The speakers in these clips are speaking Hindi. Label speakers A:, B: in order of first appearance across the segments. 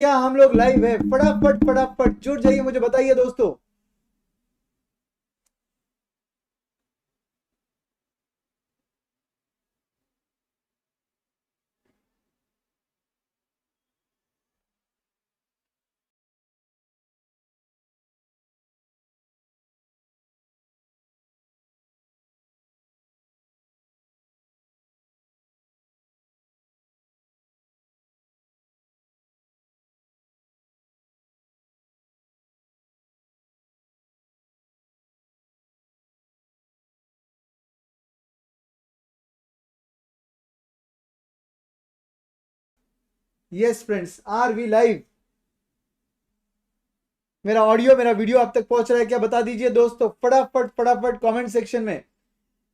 A: क्या हम लोग लाइव है? फटाफट फटाफट जुट जाइए, मुझे बताइए दोस्तों। Yes friends, are we live? मेरा ऑडियो मेरा वीडियो आप तक पहुंच रहा है क्या? बता दीजिए दोस्तों, फटाफट फटाफट कमेंट सेक्शन में।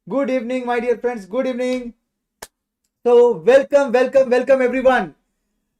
A: Good evening my dear friends, good evening. तो वेलकम वेलकम वेलकम एवरीवन।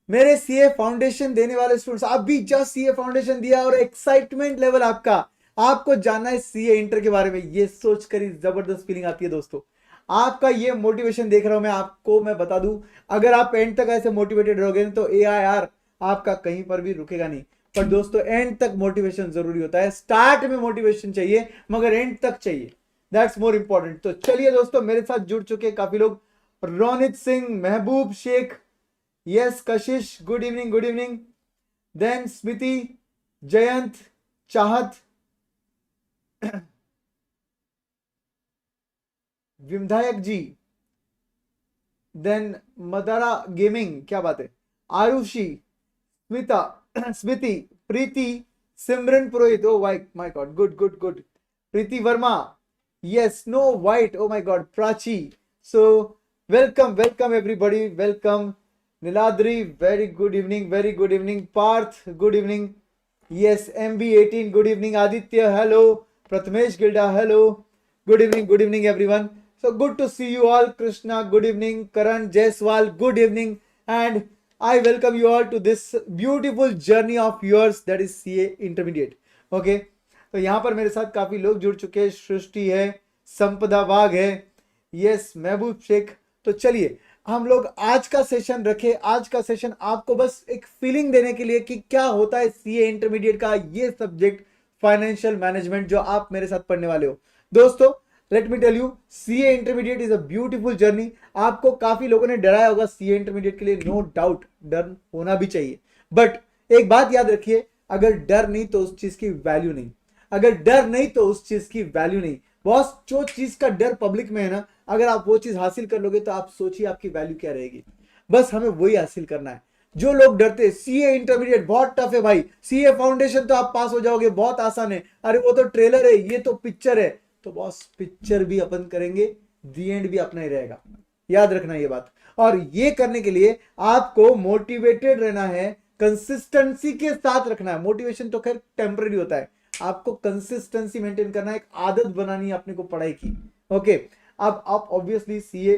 A: मेरे सीए फाउंडेशन देने वाले स्टूडेंट्स, आप भी जस्ट सीए फाउंडेशन दिया और एक्साइटमेंट लेवल आपका, आपको जानना है सीए इंटर के बारे में, ये सोचकर ही जबरदस्त फीलिंग आती है दोस्तों। आपका ये मोटिवेशन देख रहा हूं मैं बता दूं, अगर आप एंड तक ऐसे मोटिवेटेड रहोगे तो एआईआर आपका कहीं पर भी रुकेगा नहीं। पर दोस्तों, एंड तक मोटिवेशन जरूरी होता है। स्टार्ट में मोटिवेशन चाहिए मगर एंड तक चाहिए, दैट्स मोर इंपॉर्टेंट। तो चलिए दोस्तों, मेरे साथ जुड़ चुके काफी लोग। Ronit Singh, Mehboob Shaikh, yes Kashish, good evening good evening. Then Smiti, Jayant, Chahat, विधायक जी, देन मदारा गेमिंग, क्या बात है, Arushi, Smita, Smiti, Preeti, Simran Purohit, oh why my god, good good good, Preeti Verma, yes no white, oh my god, Prachi. So welcome welcome everybody, welcome. Niladri, very good evening, very good evening. Parth, good evening. Yes MB18, good evening. Aditya, hello. Prathamesh Gilda, hello. Good evening everyone. So good to see you all. Krishna, good evening. Karan Jaiswal, good evening. And I welcome you all to this beautiful journey of yours, that is CA Intermediate. Okay. तो यहाँ पर मेरे साथ काफी लोग जुड़ चुके हैं। सृष्टि है, संपदा वाघ है, यस महबूब शेख। तो चलिए हम लोग आज का सेशन रखे। आज का सेशन आपको बस एक फीलिंग देने के लिए कि क्या होता है सीए इंटरमीडिएट का ये सब्जेक्ट, फाइनेंशियल मैनेजमेंट, जो आप मेरे साथ पढ़ने वाले हो दोस्तों। Let me tell you, CA intermediate is a beautiful journey. आपको काफी लोगों ने डराया होगा सीए इंटरमीडिएट के लिए, नो डाउट डर होना भी चाहिए। बट एक बात याद रखिए, अगर डर नहीं तो उस चीज की वैल्यू नहीं, अगर डर नहीं तो उस चीज की वैल्यू नहीं। बॉस, जो चीज का डर पब्लिक में है ना, अगर आप वो चीज हासिल कर लोगे तो आप सोचिए आपकी वैल्यू क्या रहेगी। बस हमें वही हासिल करना है। जो लोग डरते, सीए इंटरमीडिएट बहुत टफ है भाई, सीए फाउंडेशन तो आप पास हो जाओगे, बहुत आसान है, अरे वो तो ट्रेलर है, ये तो पिक्चर है। तो बॉस, पिक्चर भी अपन करेंगे, दी एंड भी अपना ही रहेगा, याद रखना ये बात। और ये करने के लिए आपको मोटिवेटेड रहना है, कंसिस्टेंसी के साथ रखना है। मोटिवेशन तो खैर टेम्पररी होता है, आपको कंसिस्टेंसी मेंटेन करना है, एक आदत बनानी है अपने को पढ़ाई की। ओके, अब आप ऑब्वियसली सीए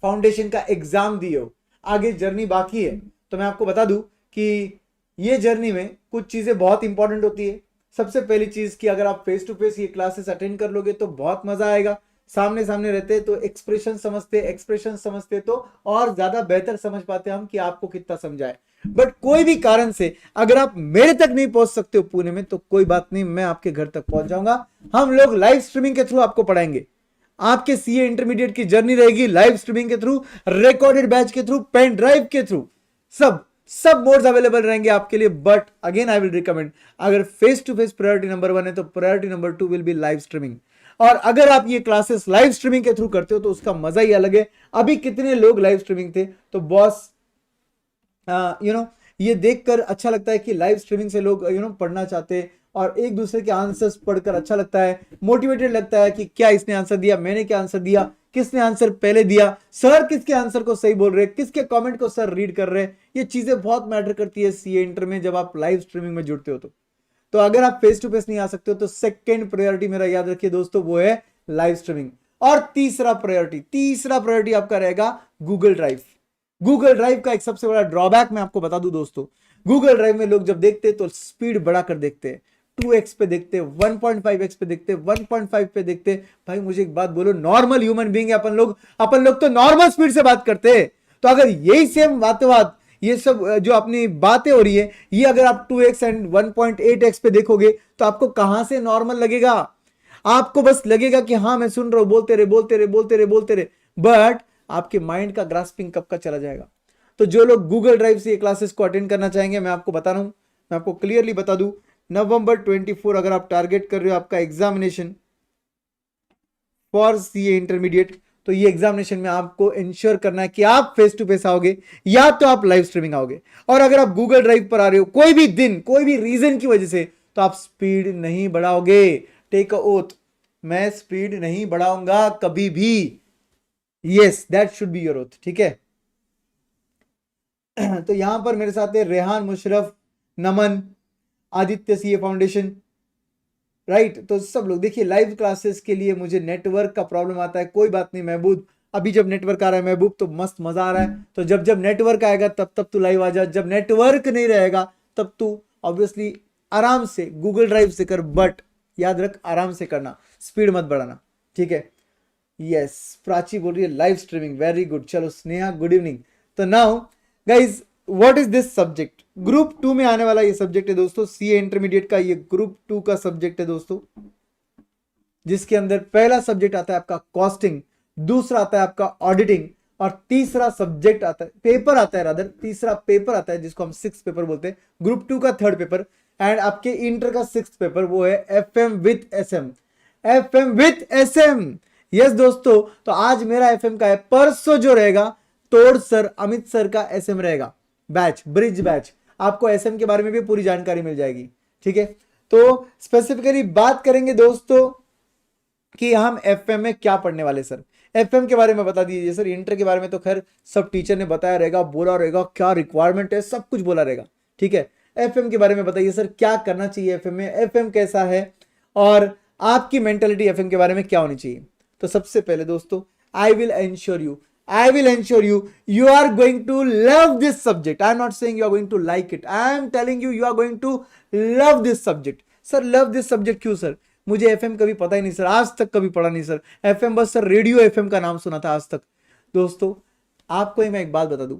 A: फाउंडेशन का एग्जाम दिए हो, आगे जर्नी बाकी है। तो मैं आपको बता दूं कि ये जर्नी में कुछ चीजें बहुत इंपॉर्टेंट होती है। सबसे पहली चीज कि अगर आप फेस टू फेस ये क्लासेस अटेंड कर लोगे तो बहुत मजा आएगा। सामने सामने रहते तो एक्सप्रेशन समझते तो और ज्यादा बेहतर समझ पाते हम कि आपको कितना समझाए। बट कोई भी कारण से अगर आप मेरे तक नहीं पहुंच सकते हो पुणे में, तो कोई बात नहीं, मैं आपके घर तक पहुंच जाऊंगा। हम लोग लाइव स्ट्रीमिंग के थ्रू आपको पढ़ाएंगे। आपके सीए इंटरमीडिएट की जर्नी रहेगी लाइव स्ट्रीमिंग के थ्रू, रिकॉर्डेड बैच के थ्रू, पेन ड्राइव के थ्रू, सब सब मोड्स अवेलेबल रहेंगे आपके लिए। But again I will recommend, अगर face to face priority number 1 है तो priority number 2 will be live streaming. और अगर आप ये क्लासेस लाइव स्ट्रीमिंग के थ्रू करते हो तो उसका मजा ही अलग है। अभी कितने लोग लाइव स्ट्रीमिंग थे, तो बॉस ये देखकर अच्छा लगता है कि लाइव स्ट्रीमिंग से लोग पढ़ना चाहते हैं और एक दूसरे के आंसर्स पढ़कर अच्छा लगता है, मोटिवेटेड लगता है कि क्या इसने आंसर दिया, मैंने क्या आंसर दिया, किसने आंसर पहले दिया, सर किसके आंसर को सही बोल रहे हैं, किसके कमेंट को सर रीड कर रहे हैं। ये चीजें बहुत मैटर करती है सीए इंटर में जब आप लाइव स्ट्रीमिंग में जुड़ते हो। तो अगर आप फेस टू फेस नहीं आ सकते हो तो सेकंड प्रायोरिटी मेरा याद रखिए दोस्तों, वो है लाइव स्ट्रीमिंग। और तीसरा प्रायोरिटी आपका रहेगा गूगल ड्राइव। गूगल ड्राइव का एक सबसे बड़ा ड्रॉबैक मैं आपको बता दूं दोस्तों, गूगल ड्राइव में लोग जब देखते हैं तो स्पीड बढ़ाकर देखते हैं, 2x पे देखते हैं, 1.5x पे देखते हैं, 1.5 पे देखते हैं। भाई मुझे एक बात बोलो, नॉर्मल ह्यूमन बीइंग है अपन लोग तो नॉर्मल स्पीड से बात करते हैं। तो अगर यही सेम बात ये सब जो अपनी बातें हो रही है, ये अगर आप 2x एंड 1.8x पे देखोगे तो आपको कहां से नॉर्मल लगेगा? आपको बस लगेगा कि हाँ मैं सुन रहा हूं, बोलते रहे बोलते रहे बोलते रहे बोलते रहे, बट आपके माइंड का ग्रास्पिंग कब का चला जाएगा? तो जो लोग गूगल ड्राइव से ये क्लासेस को अटेंड करना चाहेंगे, मैं आपको बता रहा हूं, मैं आपको क्लियरली बता दूं, नवंबर 24 अगर आप टारगेट कर रहे हो आपका एग्जामिनेशन फॉर सीए इंटरमीडिएट, तो ये एग्जामिनेशन में आपको इंश्योर करना है कि आप फेस टू फेस आओगे या तो आप लाइव स्ट्रीमिंग आओगे। और अगर आप गूगल ड्राइव पर आ रहे हो कोई भी दिन कोई भी रीजन की वजह से, तो आप स्पीड नहीं बढ़ाओगे। टेक अ ओथ, मैं स्पीड नहीं बढ़ाऊंगा कभी भी। Yes, that should be your oath, ठीक है। तो यहां पर मेरे साथ है रेहान मुशरफ, नमन, आदित्य सीए फाउंडेशन, राइट। तो सब लोग देखिए, लाइव क्लासेस के लिए मुझे नेटवर्क का प्रॉब्लम आता है, कोई बात नहीं महबूब, अभी जब नेटवर्क आ रहा है महबूब तो मस्त मजा आ रहा है, तो जब जब नेटवर्क आएगा तब तब तू लाइव आ जा, जब नेटवर्क नहीं रहेगा तब तू ऑब्वियसली आराम से गूगल ड्राइव से कर, बट याद रख आराम से करना, स्पीड मत बढ़ाना, ठीक है। यस, प्राची बोल रही है लाइव स्ट्रीमिंग, वेरी गुड। चलो स्नेहा, गुड इवनिंग। तो now guys, what is this subject? Group 2 में आने वाला ये सब्जेक्ट है दोस्तों, सीए इंटरमीडिएट का ये ग्रुप 2 का सब्जेक्ट है दोस्तों, जिसके अंदर पहला सब्जेक्ट आता है आपका कॉस्टिंग, दूसरा आता है आपका ऑडिटिंग, और तीसरा सब्जेक्ट आता है, पेपर आता है रादर, तीसरा पेपर आता है जिसको हम 6th पेपर बोलते हैं, ग्रुप 2 का 3rd पेपर, एंड आपके इंटर का 6th पेपर, वो है FM with SM. FM with SM, yes दोस्तों। तो आज मेरा एफएम का है, परसों जो रहेगा तोड़ सर अमित सर का एसएम रहेगा, बैच, ब्रिज बैच, आपको एसएम के बारे में भी पूरी जानकारी मिल जाएगी, ठीक है। तो स्पेसिफिकली बात करेंगे दोस्तों कि हम एफएम में क्या पढ़ने वाले सर, एफएम के बारे में बता दीजिए सर। इंटर के बारे में तो खैर सब टीचर ने बताया रहेगा, बोला रहेगा क्या रिक्वायरमेंट है, सब कुछ बोला रहेगा, ठीक है। एफएम के बारे में बताइए सर, क्या करना चाहिए एफएम में, एफएम कैसा है, और आपकी मेंटेलिटी एफएम के बारे में क्या होनी चाहिए। तो सबसे पहले दोस्तों, I will ensure you you are going to love this subject. I am not saying you are going to like it, I am telling you are going to love this subject. Sir love this subject क्यों सर? मुझे एफएम कभी पता ही नहीं सर, आज तक कभी पढ़ा नहीं सर, एफएम बस सर रेडियो एफएम का नाम सुना था आज तक। दोस्तों आपको मैं एक बात बता दूं,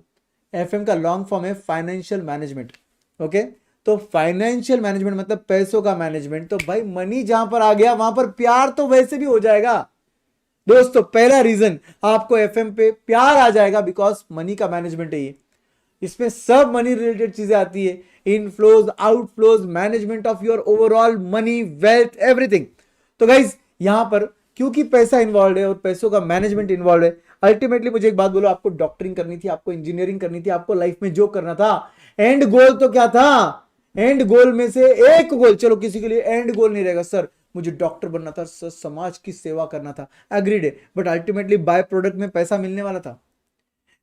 A: एफएम का लॉन्ग फॉर्म है फाइनेंशियल मैनेजमेंट, ओके। तो फाइनेंशियल मैनेजमेंट मतलब पैसों का मैनेजमेंट, तो भाई मनी जहां पर आ गया वहां पर प्यार तो वैसे भी हो जाएगा दोस्तों। पहला रीजन आपको एफएम पे प्यार आ जाएगा बिकॉज मनी का मैनेजमेंट है ये, इसमें सब मनी रिलेटेड चीजें आती है, inflows, outflows, management of your overall money, wealth, everything. तो गाइज यहां पर क्योंकि पैसा इन्वॉल्व है और पैसों का मैनेजमेंट इन्वॉल्व है, अल्टीमेटली मुझे एक बात बोलो, आपको डॉक्टरिंग करनी थी, आपको इंजीनियरिंग करनी थी, आपको लाइफ में जो करना था, एंड गोल तो क्या था? एंड गोल में से एक गोल, चलो किसी के लिए एंड गोल नहीं रहेगा सर मुझे डॉक्टर बनना था सर, समाज की सेवा करना था, एग्रीड है, बट अल्टीमेटली बाय प्रोडक्ट में पैसा मिलने वाला था।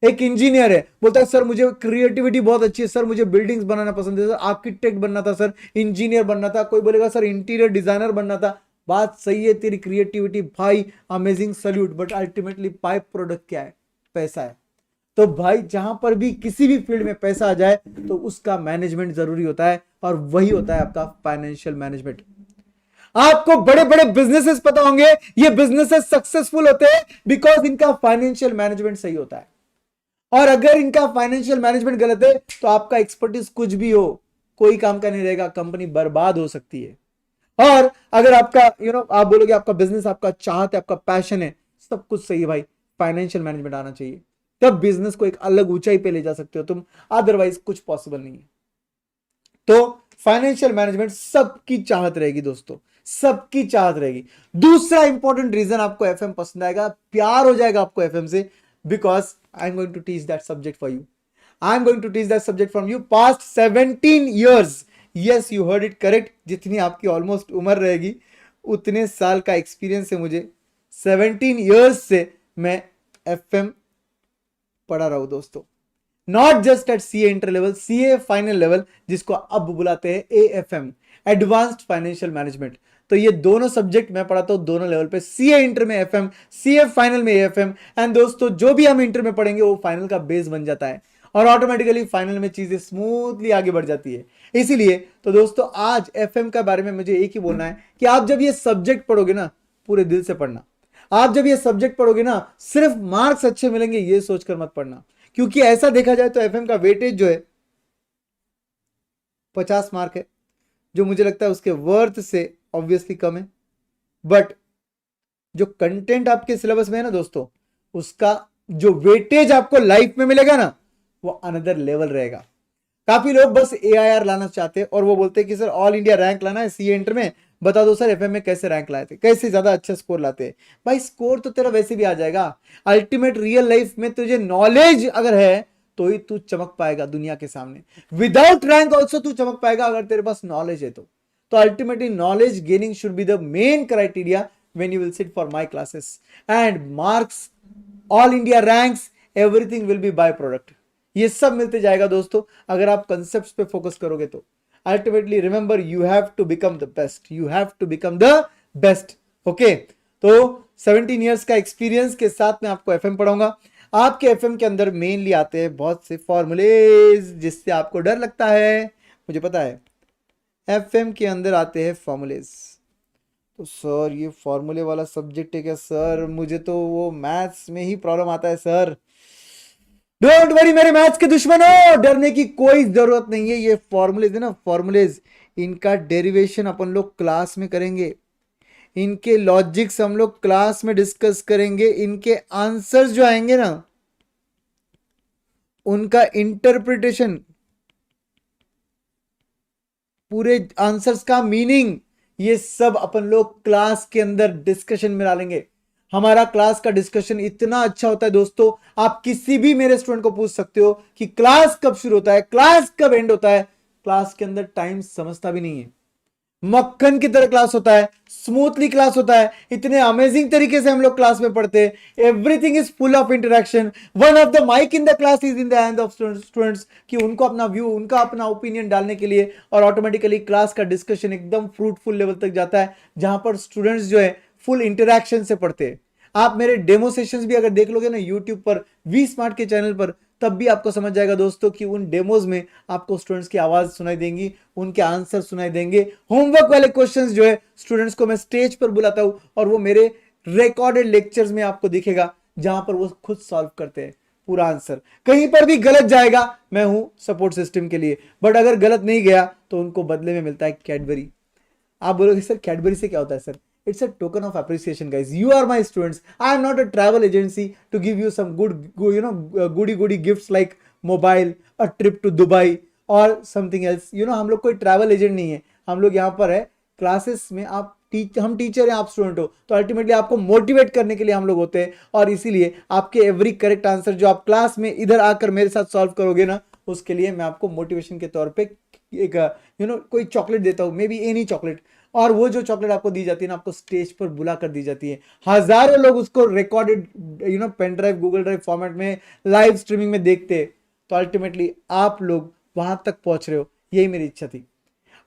A: एक इंजीनियर है, बोलता है सर मुझे क्रिएटिविटी बहुत अच्छी है सर, मुझे बिल्डिंग्स बनाना पसंद है सर, आर्किटेक्ट बनना था सर, इंजीनियर बनना था, कोई बोलेगा सर इंटीरियर डिजाइनर बनना था। बात सही है तेरी, क्रिएटिविटी भाई amazing, salute, but ultimately byproduct क्या है? पैसा है। तो भाई जहां पर भी किसी भी फील्ड में पैसा आ जाए तो उसका मैनेजमेंट जरूरी होता है, और वही होता है आपका फाइनेंशियल मैनेजमेंट। आपको बड़े बड़े बिजनेसेस पता होंगे, ये बिजनेसेस सक्सेसफुल होते हैं बिकॉज इनका फाइनेंशियल मैनेजमेंट सही होता है, और अगर इनका फाइनेंशियल मैनेजमेंट गलत है तो आपका एक्सपर्टीज कुछ भी हो कोई काम का नहीं रहेगा, कंपनी बर्बाद हो सकती है। और अगर आपका आप बोलोगे आपका बिजनेस आपका चाहत है, आपका पैशन है, सब कुछ सही है भाई, फाइनेंशियल मैनेजमेंट आना चाहिए, तब बिजनेस को एक अलग ऊंचाई पे ले जा सकते हो तुम, अदरवाइज कुछ पॉसिबल नहीं है। तो फाइनेंशियल मैनेजमेंट सबकी चाहत रहेगी दोस्तों, सबकी चाहत रहेगी। दूसरा इंपॉर्टेंट रीजन आपको एफएम पसंद आएगा, प्यार हो जाएगा आपको एफएम से, because I am going to teach that subject for you, I am going to teach that subject from you past 17 years। Yes, you heard it correct, जितनी आपकी ऑलमोस्ट उम्र रहेगी उतने साल का एक्सपीरियंस है मुझे, 17 years से मैं एफएम पढ़ा रहा हूं दोस्तों, not just at CA inter level, CA final level, जिसको अब बुलाते हैं एएफएम, एडवांस्ड फाइनेंशियल मैनेजमेंट। तो ये दोनों सब्जेक्ट मैं पढ़ाता हूं दोनों लेवल पे, सीए इंटर में एफएम, सीए फाइनल में एएफएम, एंड दोस्तों जो भी हम इंटर में पढ़ेंगे वो फाइनल का बेस बन जाता है, और ऑटोमेटिकली फाइनल में चीजें स्मूथली आगे बढ़ जाती है। इसीलिए तो दोस्तों आज एफएम के बारे में मुझे एक ही बोलना है कि आप जब ये सब्जेक्ट पढ़ोगे ना, पूरे दिल से पढ़ना। आप जब ये सब्जेक्ट पढ़ोगे ना, सिर्फ मार्क्स अच्छे मिलेंगे ये सोचकर मत पढ़ना, क्योंकि ऐसा देखा जाए तो एफएम का वेटेज जो है 50 मार्क है, जो मुझे लगता है उसके वर्थ से ऑब्वियसली कम है। बट जो कंटेंट आपके सिलेबस में है ना दोस्तों, उसका जो वेटेज आपको लाइफ में मिलेगा ना, वो अनदर लेवल रहेगा। काफी लोग बस एआईआर लाना चाहते हैं और वो बोलते हैं कि सर ऑल इंडिया रैंक लाना है सीए इंटर में, बता दो सर एफएम में कैसे रैंक लाए थे, कैसे ज्यादा अच्छा स्कोर लाते हैं। भाई स्कोर तो तेरा वैसे भी आ जाएगा, अल्टीमेट रियल लाइफ में तुझे नॉलेज अगर है तो ही तू चमक पाएगा दुनिया के सामने। विदाउट रैंक ऑल्सो तू चमक पाएगा अगर तेरे पास नॉलेज है तो ultimately knowledge gaining should be the main criteria when you will sit for my classes, and marks, all India ranks, everything will be by product। ये सब मिलते जाएगा दोस्तों अगर आप कंसेप्ट्स पे फोकस करोगे तो। Ultimately remember you have to become the best, you have to become the best. Okay, तो 17 इयर्स का एक्सपीरियंस के साथ मैं आपको एफएम पढ़ाऊंगा। आपके एफएम के अंदर मेनली आते हैं बहुत से फॉर्मूलेज, जिससे आपको डर लगता है, मुझे पता है। एफएम के अंदर आते हैं फॉर्मूलेज। तो सर ये फॉर्मूले वाला सब्जेक्ट है क्या सर? मुझे तो वो मैथ्स में ही प्रॉब्लम आता है सर। डोंट वरी मेरे मैथ्स के दुश्मनों, डरने की कोई जरूरत नहीं है। ये फॉर्मूलेज है ना, फॉर्मूलेज, इनका डेरिवेशन अपन लोग क्लास में करेंगे, इनके लॉजिक्स हम लोग क्लास में डिस्कस करेंगे, इनके आंसर्स जो आएंगे ना, उनका इंटरप्रिटेशन, पूरे आंसर्स का मीनिंग, ये सब अपन लोग क्लास के अंदर डिस्कशन में डालेंगे। हमारा क्लास का डिस्कशन इतना अच्छा होता है दोस्तों, आप किसी भी मेरे स्टूडेंट को पूछ सकते हो कि क्लास कब शुरू होता है, क्लास कब एंड होता है। क्लास के अंदर टाइम समझता भी नहीं है, मक्खन की तरह क्लास होता है, स्मूथली क्लास होता है, इतने अमेजिंग तरीके से हम लोग क्लास में पढ़ते हैं। Everything is full of interaction. One of the mic in the class is in the hand of students, कि उनको अपना व्यू, उनका अपना ओपिनियन डालने के लिए, और ऑटोमेटिकली क्लास का डिस्कशन एकदम फ्रूटफुल लेवल तक जाता है, जहां पर स्टूडेंट्स जो है फुल इंटरेक्शन से पढ़ते हैं। आप मेरे डेमो सेशंस भी अगर देख लोगे ना यूट्यूब पर, वी स्मार्ट के चैनल पर, तब भी आपको समझ जाएगा दोस्तों कि उन डेमोज में आपको स्टूडेंट्स की आवाज सुनाई देंगी, उनके आंसर सुनाई देंगे। होमवर्क वाले क्वेश्चंस जो है स्टूडेंट्स को मैं स्टेज पर बुलाता हूं और वो मेरे रिकॉर्डेड लेक्चर्स में आपको दिखेगा, जहां पर वो खुद सॉल्व करते हैं पूरा आंसर। कहीं पर भी गलत जाएगा, मैं हूं सपोर्ट सिस्टम के लिए, बट अगर गलत नहीं गया तो उनको बदले में मिलता है कैडबरी। आप बोलोगे सर कैडबरी से क्या होता है? Sir it's a token of appreciation guys, you are my students, I am not a travel agency to give you some goody gifts like mobile, a trip to Dubai or something else, हम लोग कोई ट्रैवल एजेंट नहीं है। हम लोग यहाँ पर है क्लासेस में, आप हम टीचर हैं, आप स्टूडेंट हो, तो अल्टीमेटली आपको मोटिवेट करने के लिए हम लोग होते हैं। और इसीलिए आपके एवरी करेक्ट आंसर जो आप क्लास में इधर आकर मेरे साथ सॉल्व करोगे ना, उसके लिए मैं आपको मोटिवेशन के तौर पे एक कोई चॉकलेट देता हूँ, मे बी एनी चॉकलेट। और वो जो चॉकलेट आपको दी जाती है ना, आपको स्टेज पर बुला कर दी जाती है, हजारों लोग उसको recorded pen drive, Google drive format में, लाइव स्ट्रीमिंग में देखते हैं। तो अल्टीमेटली आप लोग वहां तक पहुंच रहे हो, यही मेरी इच्छा थी।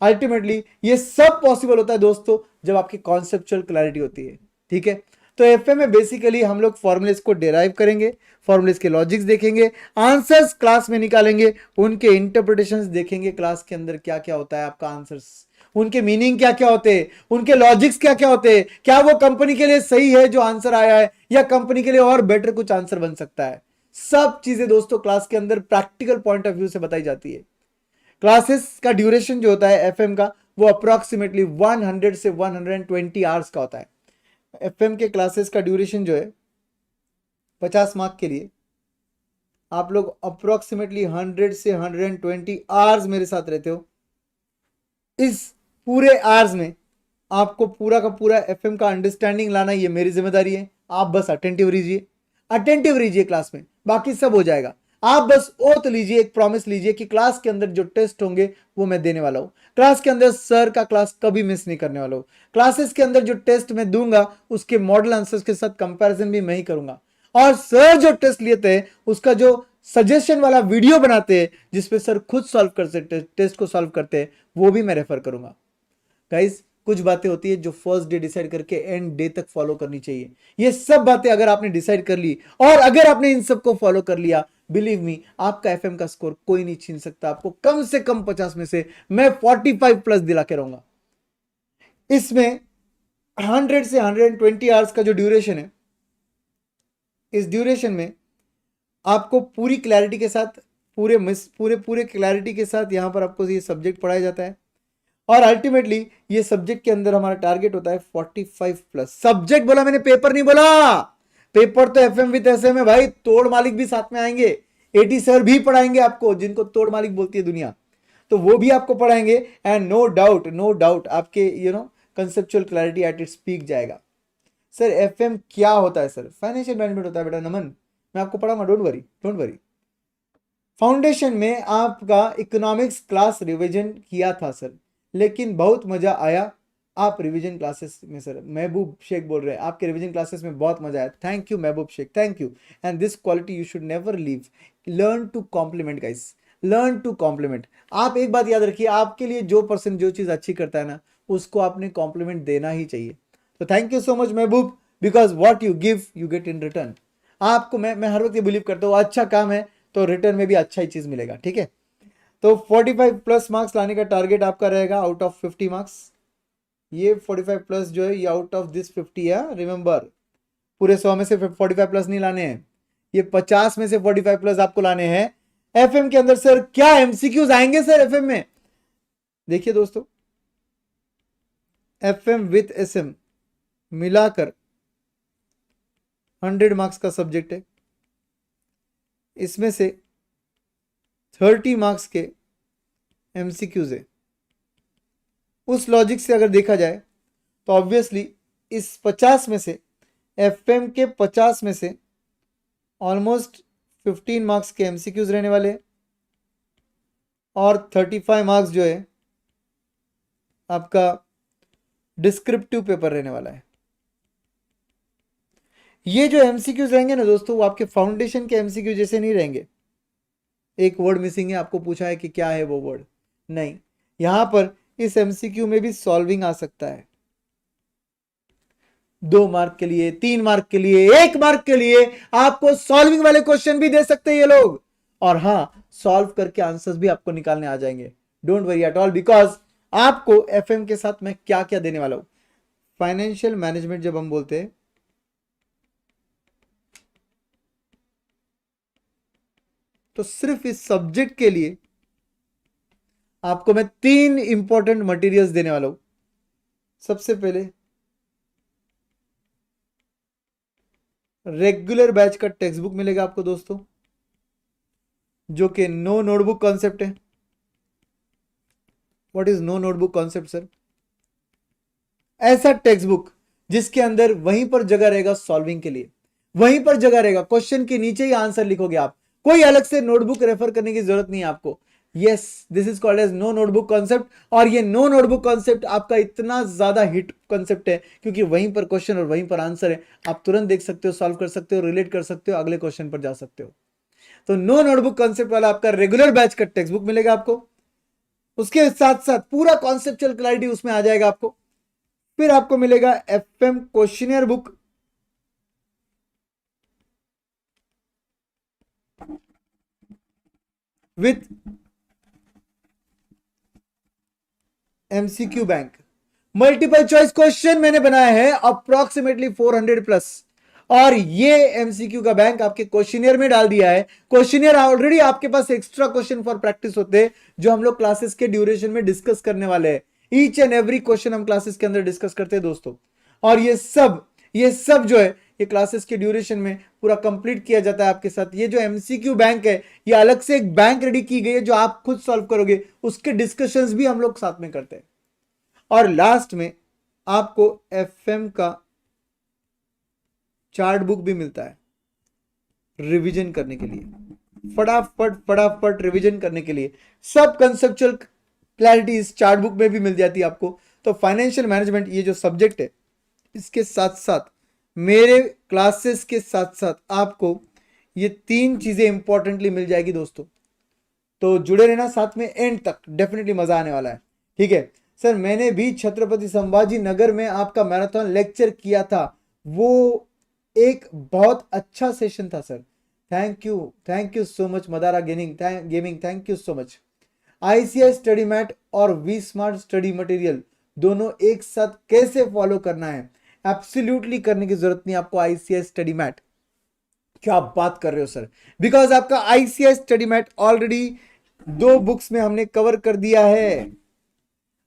A: अल्टीमेटली ये सब पॉसिबल होता है दोस्तों जब आपकी कॉन्सेप्चुअल क्लैरिटी होती है। ठीक है, तो एफएम में बेसिकली हम लोग फॉर्मुलेस को डिराइव करेंगे, फॉर्मुलेस के लॉजिक्स देखेंगे, आंसर्स क्लास में निकालेंगे, उनके इंटरप्रिटेशंस देखेंगे, क्लास के अंदर क्या क्या होता है आपका आंसर्स, उनके मीनिंग क्या क्या होते हैं, उनके लॉजिक्स क्या क्या होते हैं, क्या वो कंपनी के लिए सही है जो आंसर आया है, या कंपनी के लिए और बेटर कुछ आंसर बन सकता है। सब चीजें दोस्तों क्लास के अंदर प्रैक्टिकल पॉइंट ऑफ व्यू से बताई जाती है। क्लासेस का ड्यूरेशन जो होता है एफएम का, वो अप्रोक्सीमेटली 100 से 120 आवर्स का होता है। एफएम के क्लासेस का ड्यूरेशन जो है 50 मार्क के लिए, आप लोग अप्रोक्सीमेटली 100 से 120 आवर्स मेरे साथ रहते हो। इस पूरे आवर्स में आपको पूरा का पूरा एफएम का अंडरस्टैंडिंग लाना, ये मेरी जिम्मेदारी है। आप बस अटेंटिव रहिए क्लास में, बाकी सब हो जाएगा। आप बस ओथ लीजिए, एक प्रॉमिस लीजिए कि क्लास के अंदर जो टेस्ट होंगे वो मैं देने वाला हूं। क्लास के अंदर सर का क्लास कभी मिस नहीं करने वाला हूं। क्लासेस के अंदर जो टेस्ट मैं दूंगा उसके मॉडल आंसर्स के साथ कंपैरिजन भी मैं ही करूंगा। और सर जो टेस्ट लेते हैं उसका जो सजेशन वाला वीडियो बनाते हैं, जिसपे सर खुद सॉल्व कर सकते, टेस्ट को सॉल्व करते हैं, वो भी मैं रेफर करूंगा। गाइस कुछ बातें होती है जो फर्स्ट डे डिसाइड करके एंड डे तक फॉलो करनी चाहिए। ये सब बातें अगर आपने डिसाइड कर ली और अगर आपने इन सबको फॉलो कर लिया, बिलीव मी, आपका एफएम का स्कोर कोई नहीं छीन सकता। आपको कम से कम 50 में से मैं 45 प्लस दिला के रहूंगा। इसमें 100 से 120 आवर्स का जो ड्यूरेशन है, इस ड्यूरेशन में आपको पूरी क्लैरिटी के साथ, पूरे क्लैरिटी के साथ यहाँ पर आपको ये सब्जेक्ट पढ़ाया जाता है। और अल्टीमेटली ये सब्जेक्ट के अंदर हमारा टारगेट होता है 45 प्लस। सब्जेक्ट बोला मैंने, पेपर नहीं बोला। पेपर तो एफएम विद एसएम है भाई, तोड़ मालिक भी साथ में आएंगे, एटी सर भी पढ़ाएंगे आपको, जिनको तोड़ मालिक बोलती है दुनिया, तो वो भी आपको पढ़ाएंगे। एंड नो डाउट आपके conceptual clarity at its peak जाएगा। सर एफएम क्या होता है? सर फाइनेंशियल मैनेजमेंट होता है बेटा नमन, मैं आपको पढ़ाऊंगा, डोंट वरी। फाउंडेशन में आपका इकोनॉमिक्स क्लास रिवीजन किया था सर, लेकिन बहुत मजा आया आप रिवीजन क्लासेस में। सर महबूब शेख बोल रहे हैं आपके रिवीजन क्लासेस में बहुत मजा आया। Thank you Mehboob Shaikh, thank you. And this quality you should never leave. Learn to compliment guys, learn to compliment. आप एक बात याद रखिए, आपके लिए जो पर्सन जो चीज अच्छी करता है ना, उसको आपने कॉम्प्लीमेंट देना ही चाहिए। तो thank you so much Mehboob, because what you give you get in return. आपको मैं हर वक्त ये बिलीव करता हूँ, अच्छा काम है तो रिटर्न में भी अच्छा ही चीज मिलेगा, ठीक है। तो 45 प्लस मार्क्स लाने का टारगेट आपका रहेगा आउट ऑफ 50 मार्क्स। ये 45 प्लस जो है ये आउट ऑफ दिस 50 है, रिमेंबर। पूरे 100 में से 45 प्लस नहीं लाने हैं, ये 50 में से 45 प्लस आपको लाने हैं। एफएम के अंदर सर क्या एमसीक्यूज आएंगे सर एफएम में? देखिए दोस्तों, एफएम विथ एसएम मिलाकर 100 मार्क्स का सब्जेक्ट है। इसमें से 30 मार्क्स के एमसीक्यूज है। उस लॉजिक से अगर देखा जाए तो ऑब्वियसली इस 50 में से, एफएम के 50 में से ऑलमोस्ट 15 मार्क्स के एमसीक्यूज रहने वाले, और 35 मार्क्स जो है आपका डिस्क्रिप्टिव पेपर रहने वाला है। ये जो एमसीक्यूज रहेंगे ना दोस्तों, वो आपके फाउंडेशन के एमसीक्यू जैसे नहीं रहेंगे। एक वर्ड मिसिंग है, आपको पूछा है कि क्या है वो वर्ड, नहीं। यहां पर इस एमसीक्यू में भी सॉल्विंग आ सकता है, 2 मार्क के लिए, 3 मार्क के लिए, 1 मार्क के लिए आपको सॉल्विंग वाले क्वेश्चन भी दे सकते हैं ये लोग। और हाँ, सॉल्व करके आंसर्स भी आपको निकालने आ जाएंगे। Don't worry at all, because आपको एफएम के साथ मैं क्या क्या देने वाला हूं। फाइनेंशियल मैनेजमेंट जब हम बोलते हैं तो सिर्फ इस सब्जेक्ट के लिए आपको मैं 3 इंपॉर्टेंट मटेरियल्स देने वाला हूं। सबसे पहले रेगुलर बैच का टेक्स्ट बुक मिलेगा आपको दोस्तों, जो कि नो नोटबुक कॉन्सेप्ट है। What is no notebook concept sir? ऐसा टेक्स्ट बुक जिसके अंदर वहीं पर जगह रहेगा सॉल्विंग के लिए, वहीं पर जगह रहेगा, क्वेश्चन के नीचे ही आंसर लिखोगे आप, कोई अलग से नोटबुक रेफर करने की जरूरत नहीं है आपको। Yes, this is called as no notebook concept. और ये नो नोटबुक कॉन्सेप्ट आपका इतना ज्यादा हिट कॉन्सेप्ट है क्योंकि वहीं पर क्वेश्चन और वहीं पर आंसर है। आप तुरंत देख सकते हो, सॉल्व कर सकते हो, रिलेट कर सकते हो, अगले क्वेश्चन पर जा सकते हो। तो नो नोटबुक कॉन्सेप्ट वाला आपका रेगुलर बैच का टेक्स्ट बुक मिलेगा आपको। उसके साथ साथ पूरा कॉन्सेप्चुअल क्लैरिटी उसमें आ जाएगा आपको। फिर आपको मिलेगा FM questionnaire book, with MCQ bank. Multiple choice question मैंने बनाया है अप्रोक्सीमेटली 400 प्लस, और ये एमसीक्यू का बैंक आपके क्वेश्चनियर में डाल दिया है। क्वेश्चनियर ऑलरेडी आपके पास एक्स्ट्रा क्वेश्चन फॉर प्रैक्टिस होते हैं जो हम लोग क्लासेस के ड्यूरेशन में डिस्कस करने वाले हैं। ईच एंड एवरी क्वेश्चन हम क्लासेस के अंदर डिस्कस करते हैं दोस्तों, और ये सब जो है ये क्लासेस के ड्यूरेशन में पूरा कंप्लीट किया जाता है आपके साथ। ये जो एमसीक्यू बैंक है, ये अलग से एक बैंक रेडी की गई है जो आप खुद सॉल्व करोगे, उसके डिस्कशंस भी हम लोग साथ में करते हैं। और लास्ट में आपको एफएम का चार्ट बुक भी मिलता है रिवीजन करने के लिए, फटाफट फटाफट रिवीजन करने के लिए। सब कंसेप्चुअल क्लैरिटी इस चार्ट बुक में भी मिल जाती है आपको। तो फाइनेंशियल मैनेजमेंट ये जो सब्जेक्ट है, इसके साथ साथ मेरे क्लासेस के साथ साथ आपको ये 3 चीजें इंपॉर्टेंटली मिल जाएगी दोस्तों। तो जुड़े रहना साथ में एंड तक, डेफिनेटली मजा आने वाला है, ठीक है। सर मैंने भी छत्रपति संभाजी नगर में आपका मैराथन लेक्चर किया था, वो एक बहुत अच्छा सेशन था sir. Thank you so much Madara gaming, thank you so much. ICI study mat और वी स्मार्ट स्टडी मटेरियल दोनों एक साथ कैसे फॉलो करना है, एब्सोल्युटली करने की जरूरत नहीं आपको आईसीआई स्टडी मैट। क्या बात कर रहे हो सर, बिकॉज आपका ICI study mat already 2 books में हमने कवर कर दिया है।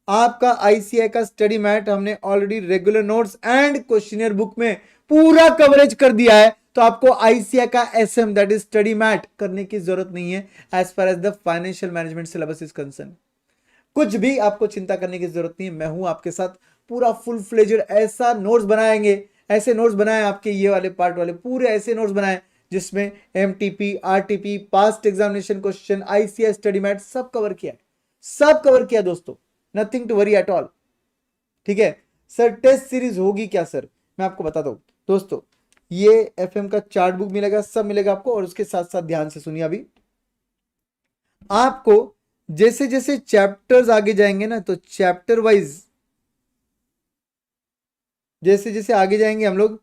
A: आपका आईसीआई का स्टडी मैट हमने already regular notes and questionnaire book में पूरा कवरेज कर दिया है, तो आपको आईसीआई का SM that is study mat करने की जरूरत नहीं है as far as the financial management syllabus is concern. कुछ भी आपको चिंता करने की जरूरत नहीं है, मैं हूं आपके साथ। पूरा फुल फ्लेजेड ऐसा नोट्स बनाएंगे, ऐसे नोट्स बनाए आपके ये वाले पार्ट वाले पूरे ऐसे नोट्स बनाए जिसमें MTP, RTP, past examination question, ICI study mat सब कवर किया है, सब कवर किया दोस्तों, nothing to worry at all. ठीक है सर, टेस्ट सीरीज होगी क्या सर, मैं आपको बताता हूं दोस्तों। ये एफएम का चार्ट बुक मिलेगा, सब मिलेगा आपको, और उसके साथ साथ ध्यान से सुनिए। अभी आपको जैसे जैसे चैप्टर्स आगे जाएंगे ना, तो चैप्टर वाइज जैसे जैसे आगे जाएंगे हम लोग,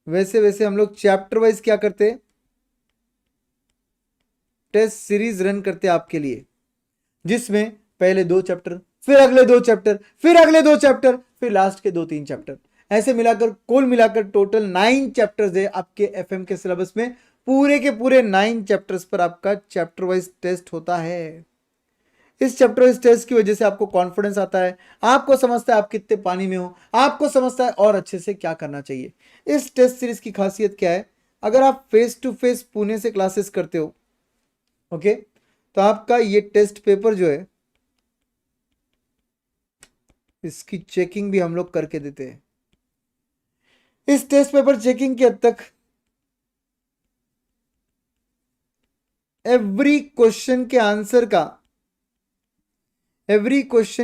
A: वैसे वैसे हम लोग चैप्टर वाइज क्या करते हैं, टेस्ट सीरीज रन करते हैं आपके लिए, जिसमें पहले 2 चैप्टर, फिर अगले 2 चैप्टर, फिर अगले 2 चैप्टर, फिर लास्ट के 2-3 चैप्टर, ऐसे मिलाकर कुल मिलाकर टोटल 9 चैप्टर्स है आपके एफएम के सिलेबस में। पूरे के पूरे 9 चैप्टर्स पर आपका चैप्टर वाइज टेस्ट होता है। इस चैप्टर वाइज टेस्ट की वजह से आपको कॉन्फिडेंस आता है, आपको समझता है आप कितने पानी में हो, आपको समझता है और अच्छे से क्या करना चाहिए। इस टेस्ट सीरीज की खासियत क्या है, अगर आप फेस टू फेस पुणे से क्लासेस करते हो, ओके, तो आपका ये टेस्ट पेपर जो है इसकी चेकिंग भी हम लोग करके देते हैं। इस टेस्ट पेपर चेकिंग के हद तक एवरी क्वेश्चन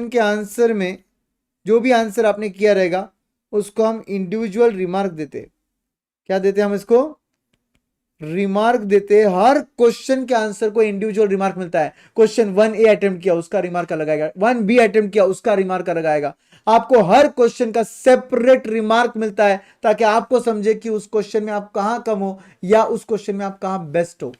A: के आंसर में जो भी आंसर आपने किया रहेगा उसको हम इंडिविजुअल रिमार्क देते हैं। क्या देते हैं हम इसको, रिमार्क देते हैं। हर क्वेश्चन के आंसर को इंडिविजुअल रिमार्क मिलता है। क्वेश्चन 1A अटेम्प्ट किया उसका रिमार्क अलग आएगा, 1B अटेम्प्ट किया उसका रिमार्क अलग आएगा। आपको हर क्वेश्चन का सेपरेट रिमार्क मिलता है ताकि आपको समझे कि उस क्वेश्चन में आप कहां कम हो या उस क्वेश्चन में आप कहां बेस्ट हो।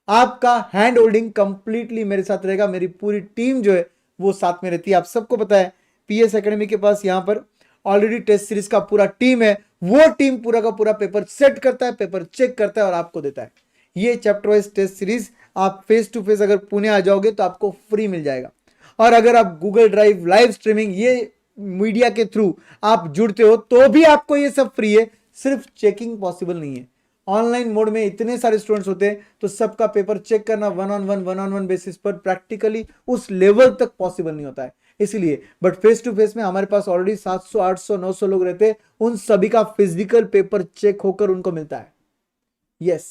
A: आपका हैंड होल्डिंग कंप्लीटली मेरे साथ रहेगा, मेरी पूरी टीम जो है वो साथ में रहती है। आप सबको पता है पीएस एकेडमी के पास यहां पर ऑलरेडी टेस्ट सीरीज का पूरा टीम है, वो टीम पूरा का पूरा पेपर सेट करता है, पेपर चेक करता है और आपको देता है। ये चैप्टर वाइज टेस्ट सीरीज आप फेस टू फेस अगर पुणे आ जाओगे तो आपको फ्री मिल जाएगा। और अगर आप गूगल ड्राइव, लाइव स्ट्रीमिंग, ये मीडिया के थ्रू आप जुड़ते हो तो भी आपको ये सब फ्री है, सिर्फ चेकिंग पॉसिबल नहीं है। ऑनलाइन मोड में इतने सारे स्टूडेंट्स होते हैं तो सबका पेपर चेक करना वन ऑन वन बेसिस पर प्रैक्टिकली उस लेवल तक पॉसिबल नहीं होता है, इसलिए। बट फेस टू फेस में हमारे पास ऑलरेडी 700, 800, 900 लोग रहते हैं, उन सभी का फिजिकल पेपर चेक होकर उनको मिलता है। यस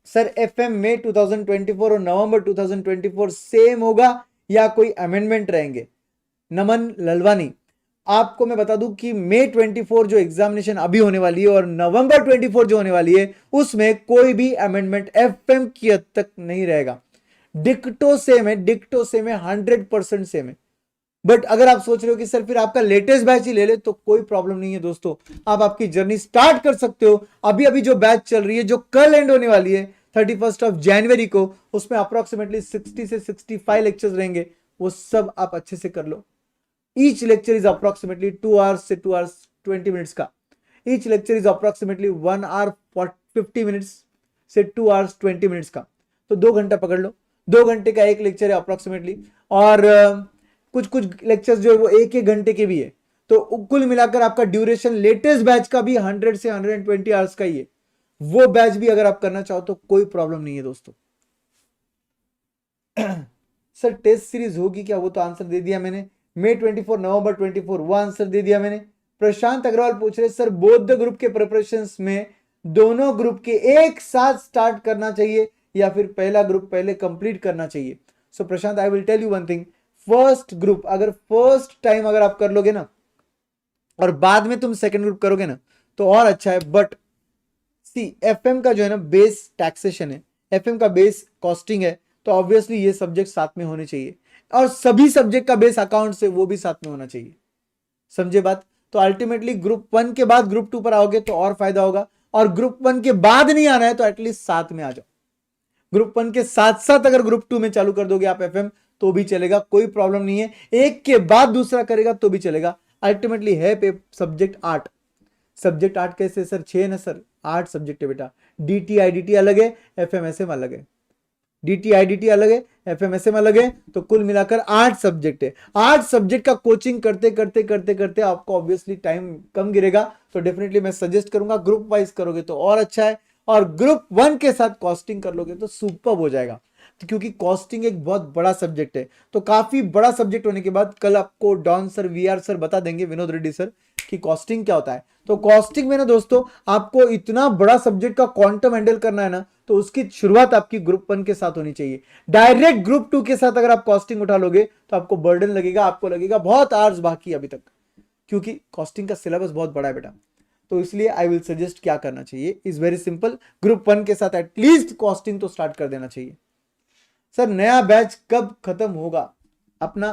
A: सर, एफएम में 2024 और नवंबर 2024 सेम होगा या कोई अमेंडमेंट रहेंगे? नमन ललवानी, आपको मैं बता दूं कि मई 24 जो एग्जामिनेशन अभी होने वाली है और नवंबर 24 जो होने वाली है उसमें कोई भी अमेंडमेंट एफएम की हद तक नहीं रहेगा। डिक्टो सेम है, 100% सेम है। बट अगर आप सोच रहे हो कि सर फिर आपका लेटेस्ट बैच ही ले ले, तो कोई प्रॉब्लम नहीं है दोस्तों, आप आपकी जर्नी स्टार्ट कर सकते हो। अभी अभी जो बैच चल रही है जो कल एंड होने वाली है 31 जनवरी को, उसमें अप्रोक्सीमेटली 60 से 65 लेक्चर्स रहेंगे, वो सब आप अच्छे से कर लो। Each lecture is approximately 2 hours से 2 hours 20 minutes का। Each lecture is approximately 1 hour 50 minutes से 2 hours 20 minutes का, तो 2 घंटा पकड़ लो। 2 घंटे का एक लेक्चर है अप्रोक्सीमेटली, और कुछ कुछ लेक्चर्स जो है वो 1-1 घंटे के भी है, तो कुल मिलाकर आपका ड्यूरेशन लेटेस्ट बैच का भी 100 से 120 आवर्स का ही है। वो बैच भी अगर आप करना चाहो तो कोई प्रॉब्लम नहीं है दोस्तों। सर टेस्ट सीरीज होगी क्या, वो तो आंसर दे दिया मैंने। मई 24, नवंबर 24, वो आंसर दे दिया मैंने। प्रशांत अग्रवाल पूछ रहे सर बोथ ग्रुप के प्रिपरेशंस में दोनों ग्रुप के एक साथ स्टार्ट करना चाहिए या फिर पहला ग्रुप पहले कंप्लीट करना चाहिए? So Prashant, I will tell you one thing, first group अगर फर्स्ट टाइम अगर आप कर लोगे ना और बाद में तुम सेकंड ग्रुप करोगे ना तो और अच्छा है। बट सी, एफएम का जो है ना बेस टैक्सेशन है, एफएम का बेस कॉस्टिंग है, तो ऑब्वियसली ये सब्जेक्ट साथ में होने चाहिए, और सभी सब्जेक्ट का बेस अकाउंट से वो भी साथ में होना चाहिए। समझे बात? तो अल्टीमेटली ग्रुप 1 के बाद ग्रुप 2 पर आओगे तो और फायदा होगा, और ग्रुप 1 के बाद नहीं आना है तो एटलीस्ट साथ में आ जाओ। ग्रुप 1 के साथ साथ अगर ग्रुप 2 में चालू कर दोगे आप एफएम तो भी चलेगा, कोई प्रॉब्लम नहीं है। एक के बाद दूसरा करेगा तो भी चलेगा। अल्टीमेटली है पे सब्जेक्ट 8, सब्जेक्ट 8 कैसे सर? 6 ना सर, 8 सब्जेक्ट है बेटा। DT IDT अलग है, FMSM अलग है। DT IDT अलग है, FMSM अलग है, तो कुल मिलाकर 8 सब्जेक्ट है। 8 सब्जेक्ट का कोचिंग करते करते करते करते आपको ऑब्वियसली टाइम कम गिरेगा, तो डेफिनेटली मैं सजेस्ट करूंगा ग्रुप वाइज करोगे तो और अच्छा है, और ग्रुप 1 के साथ कॉस्टिंग कर लोगे तो सुपर हो जाएगा। तो क्योंकि कॉस्टिंग एक बहुत बड़ा सब्जेक्ट है, तो काफी बड़ा सब्जेक्ट होने के बाद कल आपको डॉन सर, VR सर बता देंगे, विनोद रेड्डी सर, कि कॉस्टिंग क्या होता है। तो कॉस्टिंग में ना दोस्तों आपको इतना बड़ा सब्जेक्ट का क्वांटम हैंडल करना है ना, तो उसकी शुरुआत आपकी ग्रुप 1 के साथ होनी चाहिए। डायरेक्ट ग्रुप 2 के साथ अगर आप कॉस्टिंग उठा लोगे तो आपको बर्डन लगेगा, आपको लगेगा बहुत आवर्स बाकी अभी तक, क्योंकि कॉस्टिंग का सिलेबस बहुत बड़ा है बेटा। तो इसलिए आई विल सजेस्ट क्या करना चाहिए, इज वेरी सिंपल, ग्रुप 1 के साथ एटलीस्ट कॉस्टिंग तो स्टार्ट कर देना चाहिए। सर नया बैच कब खत्म होगा? अपना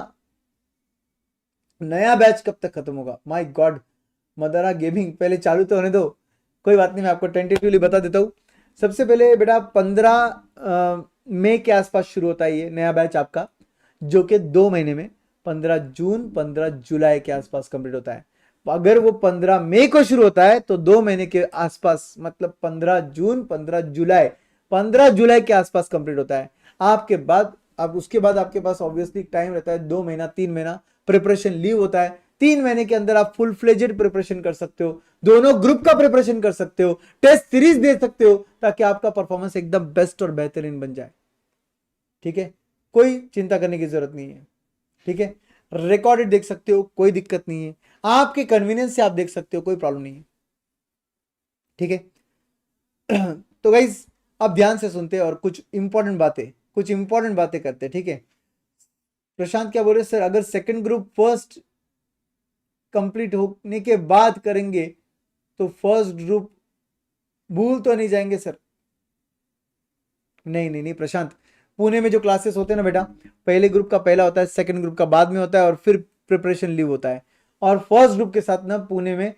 A: नया बैच कब तक खत्म होगा? माय गॉड, मदरा गेमिंग, पहले चालू तो होने दो, कोई बात नहीं, मैं आपको टेंटेटिवली बता देता हूँ। सबसे पहले बेटा 15 मई के आसपास शुरू होता है ये नया बैच आपका, जो कि 2 महीने में 15 जून 15 जुलाई के आसपास कंप्लीट होता है। अगर वो 15 मई को शुरू होता है तो 2 महीने के आसपास, मतलब 15 जून 15 जुलाई, 15 जुलाई के आसपास कंप्लीट होता है। आपके बाद, अब उसके बाद आपके पास ऑब्वियसली टाइम रहता है 2 महीना 3 महीना, प्रिपरेशन लीव होता है। 3 महीने के अंदर आप फुल फ्लेजेड प्रिपरेशन कर सकते हो, दोनों ग्रुप का प्रिपरेशन कर सकते हो, टेस्ट सीरीज दे सकते हो, ताकि आपका परफॉर्मेंस एकदम बेस्ट और बेहतरीन बन जाए। ठीक है, कोई चिंता करने की जरूरत नहीं है। ठीक है, रिकॉर्डेड देख सकते हो, कोई दिक्कत नहीं है, आपके कन्वीनियंस से आप देख सकते हो, कोई प्रॉब्लम नहीं है। ठीक है तो गाइज अब ध्यान से सुनते हैं और कुछ इंपॉर्टेंट बातें करते हैं। ठीक है, प्रशांत क्या बोल रहे सर, अगर सेकंड ग्रुप फर्स्ट कंप्लीट होने के बाद करेंगे तो फर्स्ट ग्रुप भूल तो नहीं जाएंगे सर? नहीं नहीं नहीं प्रशांत, पुणे में जो क्लासेस होते हैं ना बेटा, पहले ग्रुप का पहला होता है, सेकंड ग्रुप का बाद में होता है, और फिर प्रिपरेशन लीव होता है। और फर्स्ट ग्रुप के साथ ना पुणे में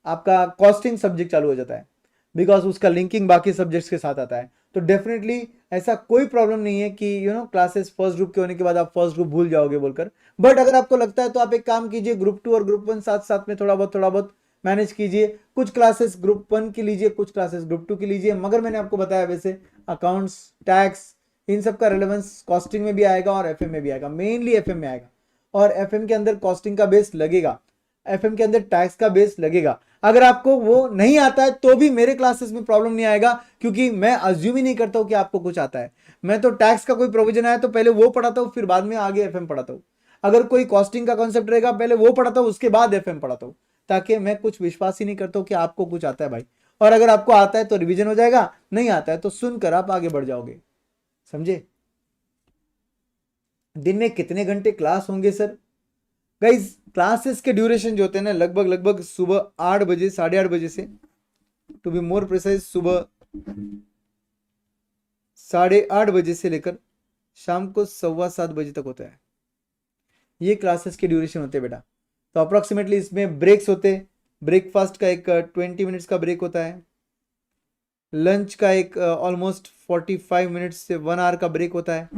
A: आपका कॉस्टिंग सब्जेक्ट चालू हो जाता है, बिकॉज उसका लिंकिंग बाकी सब्जेक्ट्स के साथ आता है। तो डेफिनेटली ऐसा कोई प्रॉब्लम नहीं है कि क्लासेस फर्स्ट ग्रुप के होने के बाद आप फर्स्ट ग्रुप भूल जाओगे बोलकर। बट अगर आपको लगता है तो आप एक काम कीजिए, ग्रुप 2 और ग्रुप 1 साथ साथ में थोड़ा बहुत मैनेज कीजिए। कुछ क्लासेस ग्रुप 1 की लीजिए, कुछ क्लासेस ग्रुप 2 की लीजिए। मगर मैंने आपको बताया वैसे अकाउंट्स, टैक्स, इन सब का रिलेवेंस कॉस्टिंग में भी आएगा और एफएम में भी आएगा, मेनली एफएम में आएगा। और एफएम के अंदर कॉस्टिंग का बेस लगेगा, एफएम के अंदर टैक्स का बेस लगेगा। अगर आपको वो नहीं आता है तो भी मेरे क्लासेस में प्रॉब्लम नहीं आएगा, क्योंकि मैं अज्यूम ही नहीं करता हूं कि आपको कुछ आता है। मैं तो टैक्स का कोई प्रोविजन आया तो पहले वो पढ़ाता हूं, फिर बाद में आगे एफएम पढ़ाता हूं। अगर कोई कॉस्टिंग का कॉन्सेप्ट रहेगा पहले वो पढ़ाता हूं, उसके बाद एफएम पढ़ाता हूं, ताकि मैं कुछ विश्वास ही नहीं करता हूं कि आपको कुछ आता है भाई। और अगर आपको आता है तो रिवीजन हो जाएगा, नहीं आता है तो सुनकर आप आगे बढ़ जाओगे। समझे? दिन में कितने घंटे क्लास होंगे सर? गाइज क्लासेस के ड्यूरेशन जो होते हैं ना, लगभग सुबह 8 बजे, 8:30 बजे से, टू बी मोर प्रिसाइज सुबह 8:30 बजे से लेकर शाम को 7:15 बजे तक होता है। ये क्लासेस के ड्यूरेशन होते हैं बेटा। तो अप्रोक्सीमेटली इसमें ब्रेक्स होते हैं, ब्रेकफास्ट का एक 20 मिनट्स का ब्रेक होता है, लंच का एक ऑलमोस्ट 45 मिनट्स से 1 आवर का ब्रेक होता है,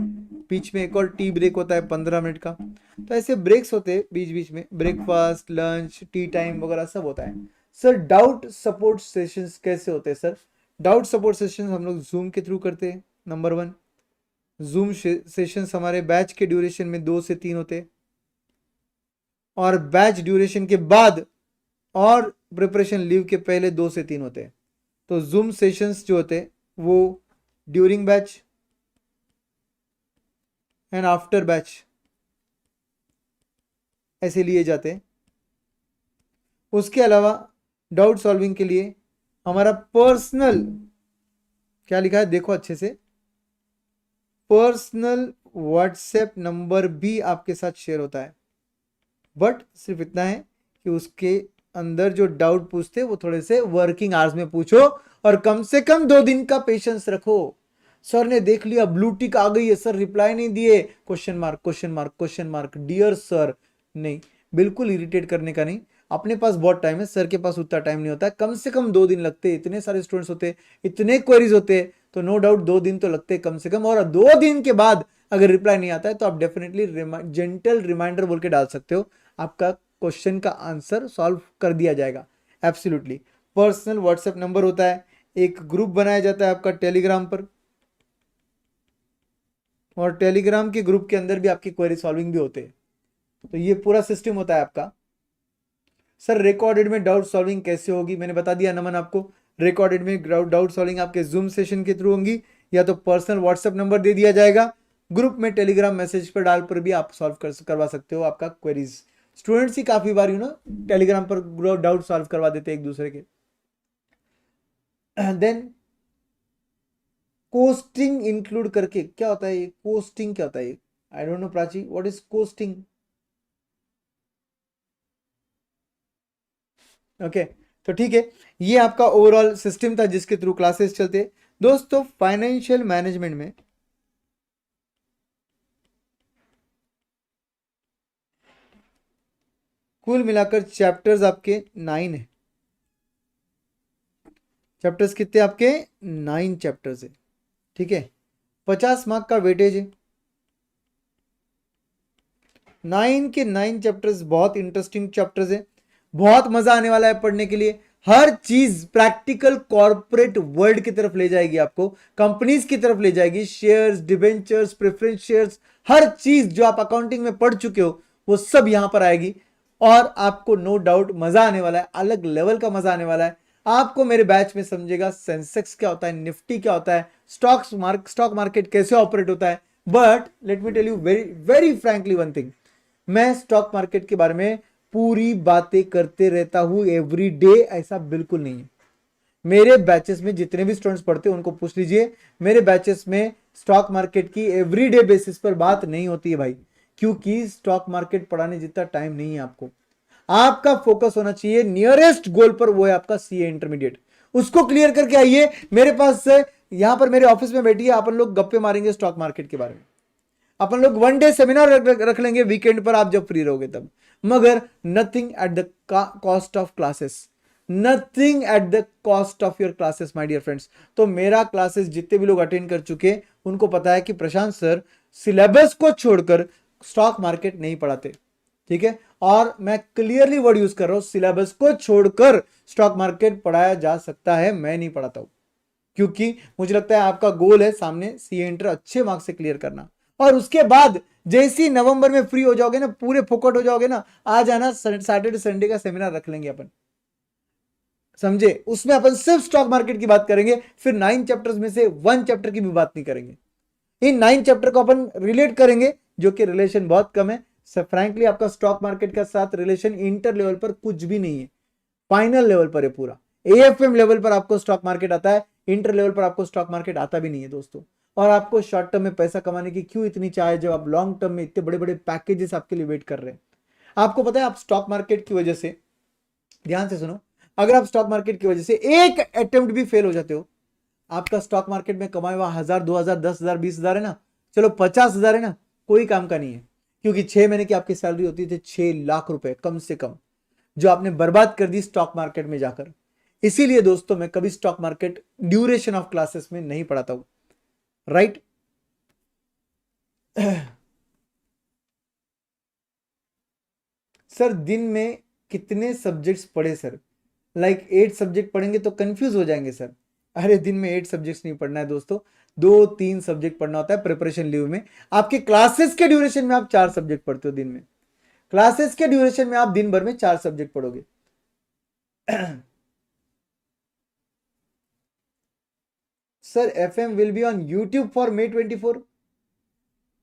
A: बीच में एक और टी ब्रेक होता है 15 मिनट का। तो ऐसे ब्रेक्स होते हैं बीच बीच में, ब्रेकफास्ट, लंच, टी टाइम वगैरह सब होता है। सर डाउट सपोर्ट सेशंस कैसे होते हैं सर? डाउट सपोर्ट सेशंस हम लोग जूम के थ्रू करते हैं। नंबर 1, जूम सेशंस हमारे बैच के ड्यूरेशन में 2 से 3 होते हैं, और बैच ड्यूरेशन के बाद और प्रिपरेशन लीव के पहले 2 से 3 होते हैं। तो जूम सेशंस जो होते हैं वो during batch and after batch ऐसे लिए जाते हैं। उसके अलावा डाउट सॉल्विंग के लिए हमारा पर्सनल, क्या लिखा है देखो अच्छे से, पर्सनल व्हाट्सएप नंबर भी आपके साथ शेयर होता है। बट सिर्फ इतना है कि उसके अंदर जो डाउट पूछते हैं वो थोड़े से वर्किंग आवर्स में पूछो, और कम से कम 2 दिन का पेशेंस रखो। सर ने देख लिया ब्लू टिक आ गई है, सर रिप्लाई नहीं दिए, question mark question mark question mark, dear sir. नहीं, बिल्कुल इरिटेट करने का नहीं, अपने पास बहुत टाइम है, सर के पास उतना टाइम नहीं होता है। कम से कम 2 दिन लगते हैं, इतने सारे स्टूडेंट्स होते हैं, इतने क्वेरीज होते हैं, तो नो डाउट 2 दिन तो लगते हैं कम से कम। और 2 दिन के बाद अगर रिप्लाई नहीं आता है तो आप डेफिनेटली जेंटल रिमाइंडर बोल के डाल सकते हो, आपका क्वेश्चन का आंसर सॉल्व कर दिया जाएगा। एब्सोल्युटली। पर्सनल व्हाट्सएप नंबर होता है, एक ग्रुप बनाया जाता है आपका टेलीग्राम पर, और टेलीग्राम के ग्रुप के अंदर भी आपकी क्वेरी सॉल्विंग भी होते हैं। तो ये पूरा सिस्टम होता है आपका। सर रिकॉर्डेड में डाउट सॉल्विंग कैसे होगी, मैंने बता दिया नमन आपको। रिकॉर्डेड में डाउट सॉल्विंग आपके जूम सेशन के थ्रू होंगी, या तो पर्सनल व्हाट्सएप नंबर दे दिया जाएगा, ग्रुप में टेलीग्राम मैसेज पर डाल पर भी आप सॉल्व करवा सकते हो आपका क्वेरीज। स्टूडेंट्स ही काफी बार टेलीग्राम पर डाउट सॉल्व करवा देते हैं एक दूसरे के। देन कोस्टिंग इंक्लूड करके क्या होता है, ये कोस्टिंग क्या होता है, I don't know Prachi, what is costing. Okay तो ठीक है, ये आपका ओवरऑल सिस्टम था जिसके थ्रू क्लासेस चलते। दोस्तों फाइनेंशियल मैनेजमेंट में कुल मिलाकर चैप्टर्स आपके 9 है। चैप्टर्स कितने आपके 9 चैप्टर्स है, ठीक है। 50 मार्क का वेटेज है। 9 के 9 चैप्टर्स बहुत इंटरेस्टिंग चैप्टर्स है, बहुत मजा आने वाला है पढ़ने के लिए। हर चीज प्रैक्टिकल कॉर्पोरेट वर्ल्ड की तरफ ले जाएगी, आपको कंपनीज की तरफ ले जाएगी, शेयर्स, डिबेंचर्स, प्रेफरेंस शेयर्स, हर चीज जो आप अकाउंटिंग में पढ़ चुके हो वो सब यहां पर आएगी। और आपको नो डाउट मजा आने वाला है, अलग लेवल का मजा आने वाला है। आपको मेरे बैच में समझेगा सेंसेक्स क्या होता है, निफ्टी क्या होता है, स्टॉक मार्केट कैसे ऑपरेट होता है। But let me tell you very very frankly one thing, मैं स्टॉक मार्केट के बारे में पूरी बातें करते रहता हूं एवरी डे, ऐसा बिल्कुल नहीं है। मेरे बैचेस में जितने भी स्टूडेंट्स पढ़ते हैं उनको पूछ लीजिए, मेरे बैचेस में स्टॉक मार्केट की एवरीडे बेसिस पर बात नहीं होती है भाई, क्योंकि स्टॉक मार्केट पढ़ाने जितना टाइम नहीं है आपको। आपका फोकस होना चाहिए नियरेस्ट गोल पर, वो है आपका सीए इंटरमीडिएट। उसको क्लियर करके आइए मेरे पास से, यहां पर मेरे ऑफिस में बैठिए, अपन लोग गप्पे मारेंगे स्टॉक मार्केट के बारे में। अपन लोग 1 डे सेमिनार रख लेंगे वीकेंड पर, आप जब फ्री रहोगे तब। मगर nothing at the cost of classes, nothing at the cost of your classes my dear friends. तो मेरा क्लासेस जितने भी लोग अटेंड कर चुके उनको पता है कि प्रशांत सर सिलेबस को छोड़कर स्टॉक मार्केट नहीं पढ़ाते, ठीक है। और मैं क्लियरली वर्ड यूज कर रहा हूं, सिलेबस को छोड़कर स्टॉक मार्केट पढ़ाया जा सकता है, मैं नहीं पढ़ाता हूं। क्योंकि मुझे लगता है आपका गोल है सामने सीए इंटर अच्छे मार्क्स से क्लियर करना, और उसके बाद जैसे ही नवंबर में फ्री हो जाओगे ना, पूरे फोकट हो जाओगे ना, आ जाना, सैटरडे संडे का सेमिनार रख लेंगे अपन, समझे। उसमें अपन सिर्फ स्टॉक मार्केट की बात करेंगे, फिर 9 चैप्टर्स में से 1 चैप्टर की भी बात नहीं करेंगे। इन 9 चैप्टर को अपन रिलेट करेंगे, जो कि रिलेशन बहुत कम है। फ्रैंकली आपका स्टॉक मार्केट का साथ रिलेशन इंटर लेवल पर कुछ भी नहीं है, फाइनल लेवल पर है पूरा। एएफएम लेवल पर आपको स्टॉक मार्केट आता है, इंटर लेवल पर आपको स्टॉक मार्केट आता भी नहीं है दोस्तों। और आपको शॉर्ट टर्म में पैसा कमाने की क्यों इतनी चाह है, जब आप लॉन्ग टर्म में इतने बड़े बड़े पैकेजेस आपके लिए वेट कर रहे हैं। आपको पता है आप स्टॉक मार्केट की वजह से, ध्यान से सुनो, अगर आप स्टॉक मार्केट की वजह से एक अटेम्प्ट भी फेल हो जाते हो, आपका स्टॉक मार्केट में कमाए हुआ 1000, 2000, 10,000, 20,000 है ना, चलो 50,000 है ना, कोई काम का नहीं है। क्योंकि 6 महीने की आपकी सैलरी होती थी 6 लाख रुपए कम से कम, जो आपने बर्बाद कर दी स्टॉक मार्केट में जाकर। इसीलिए दोस्तों मैं कभी stock market duration of classes में नहीं पढ़ाता हूं, राइट। सर दिन में कितने सब्जेक्ट्स पढ़े सर, लाइक 8 सब्जेक्ट पढ़ेंगे तो कंफ्यूज हो जाएंगे सर। अरे दिन में 8 सब्जेक्ट्स नहीं पढ़ना है दोस्तों, 2-3 सब्जेक्ट पढ़ना होता है प्रिपरेशन लीव में। आपके क्लासेस के ड्यूरेशन में आप 4 सब्जेक्ट पढ़ते हो दिन में, क्लासेस के ड्यूरेशन में आप दिन भर में 4 सब्जेक्ट पढ़ोगे। Sir FM will be on YouTube for May 24।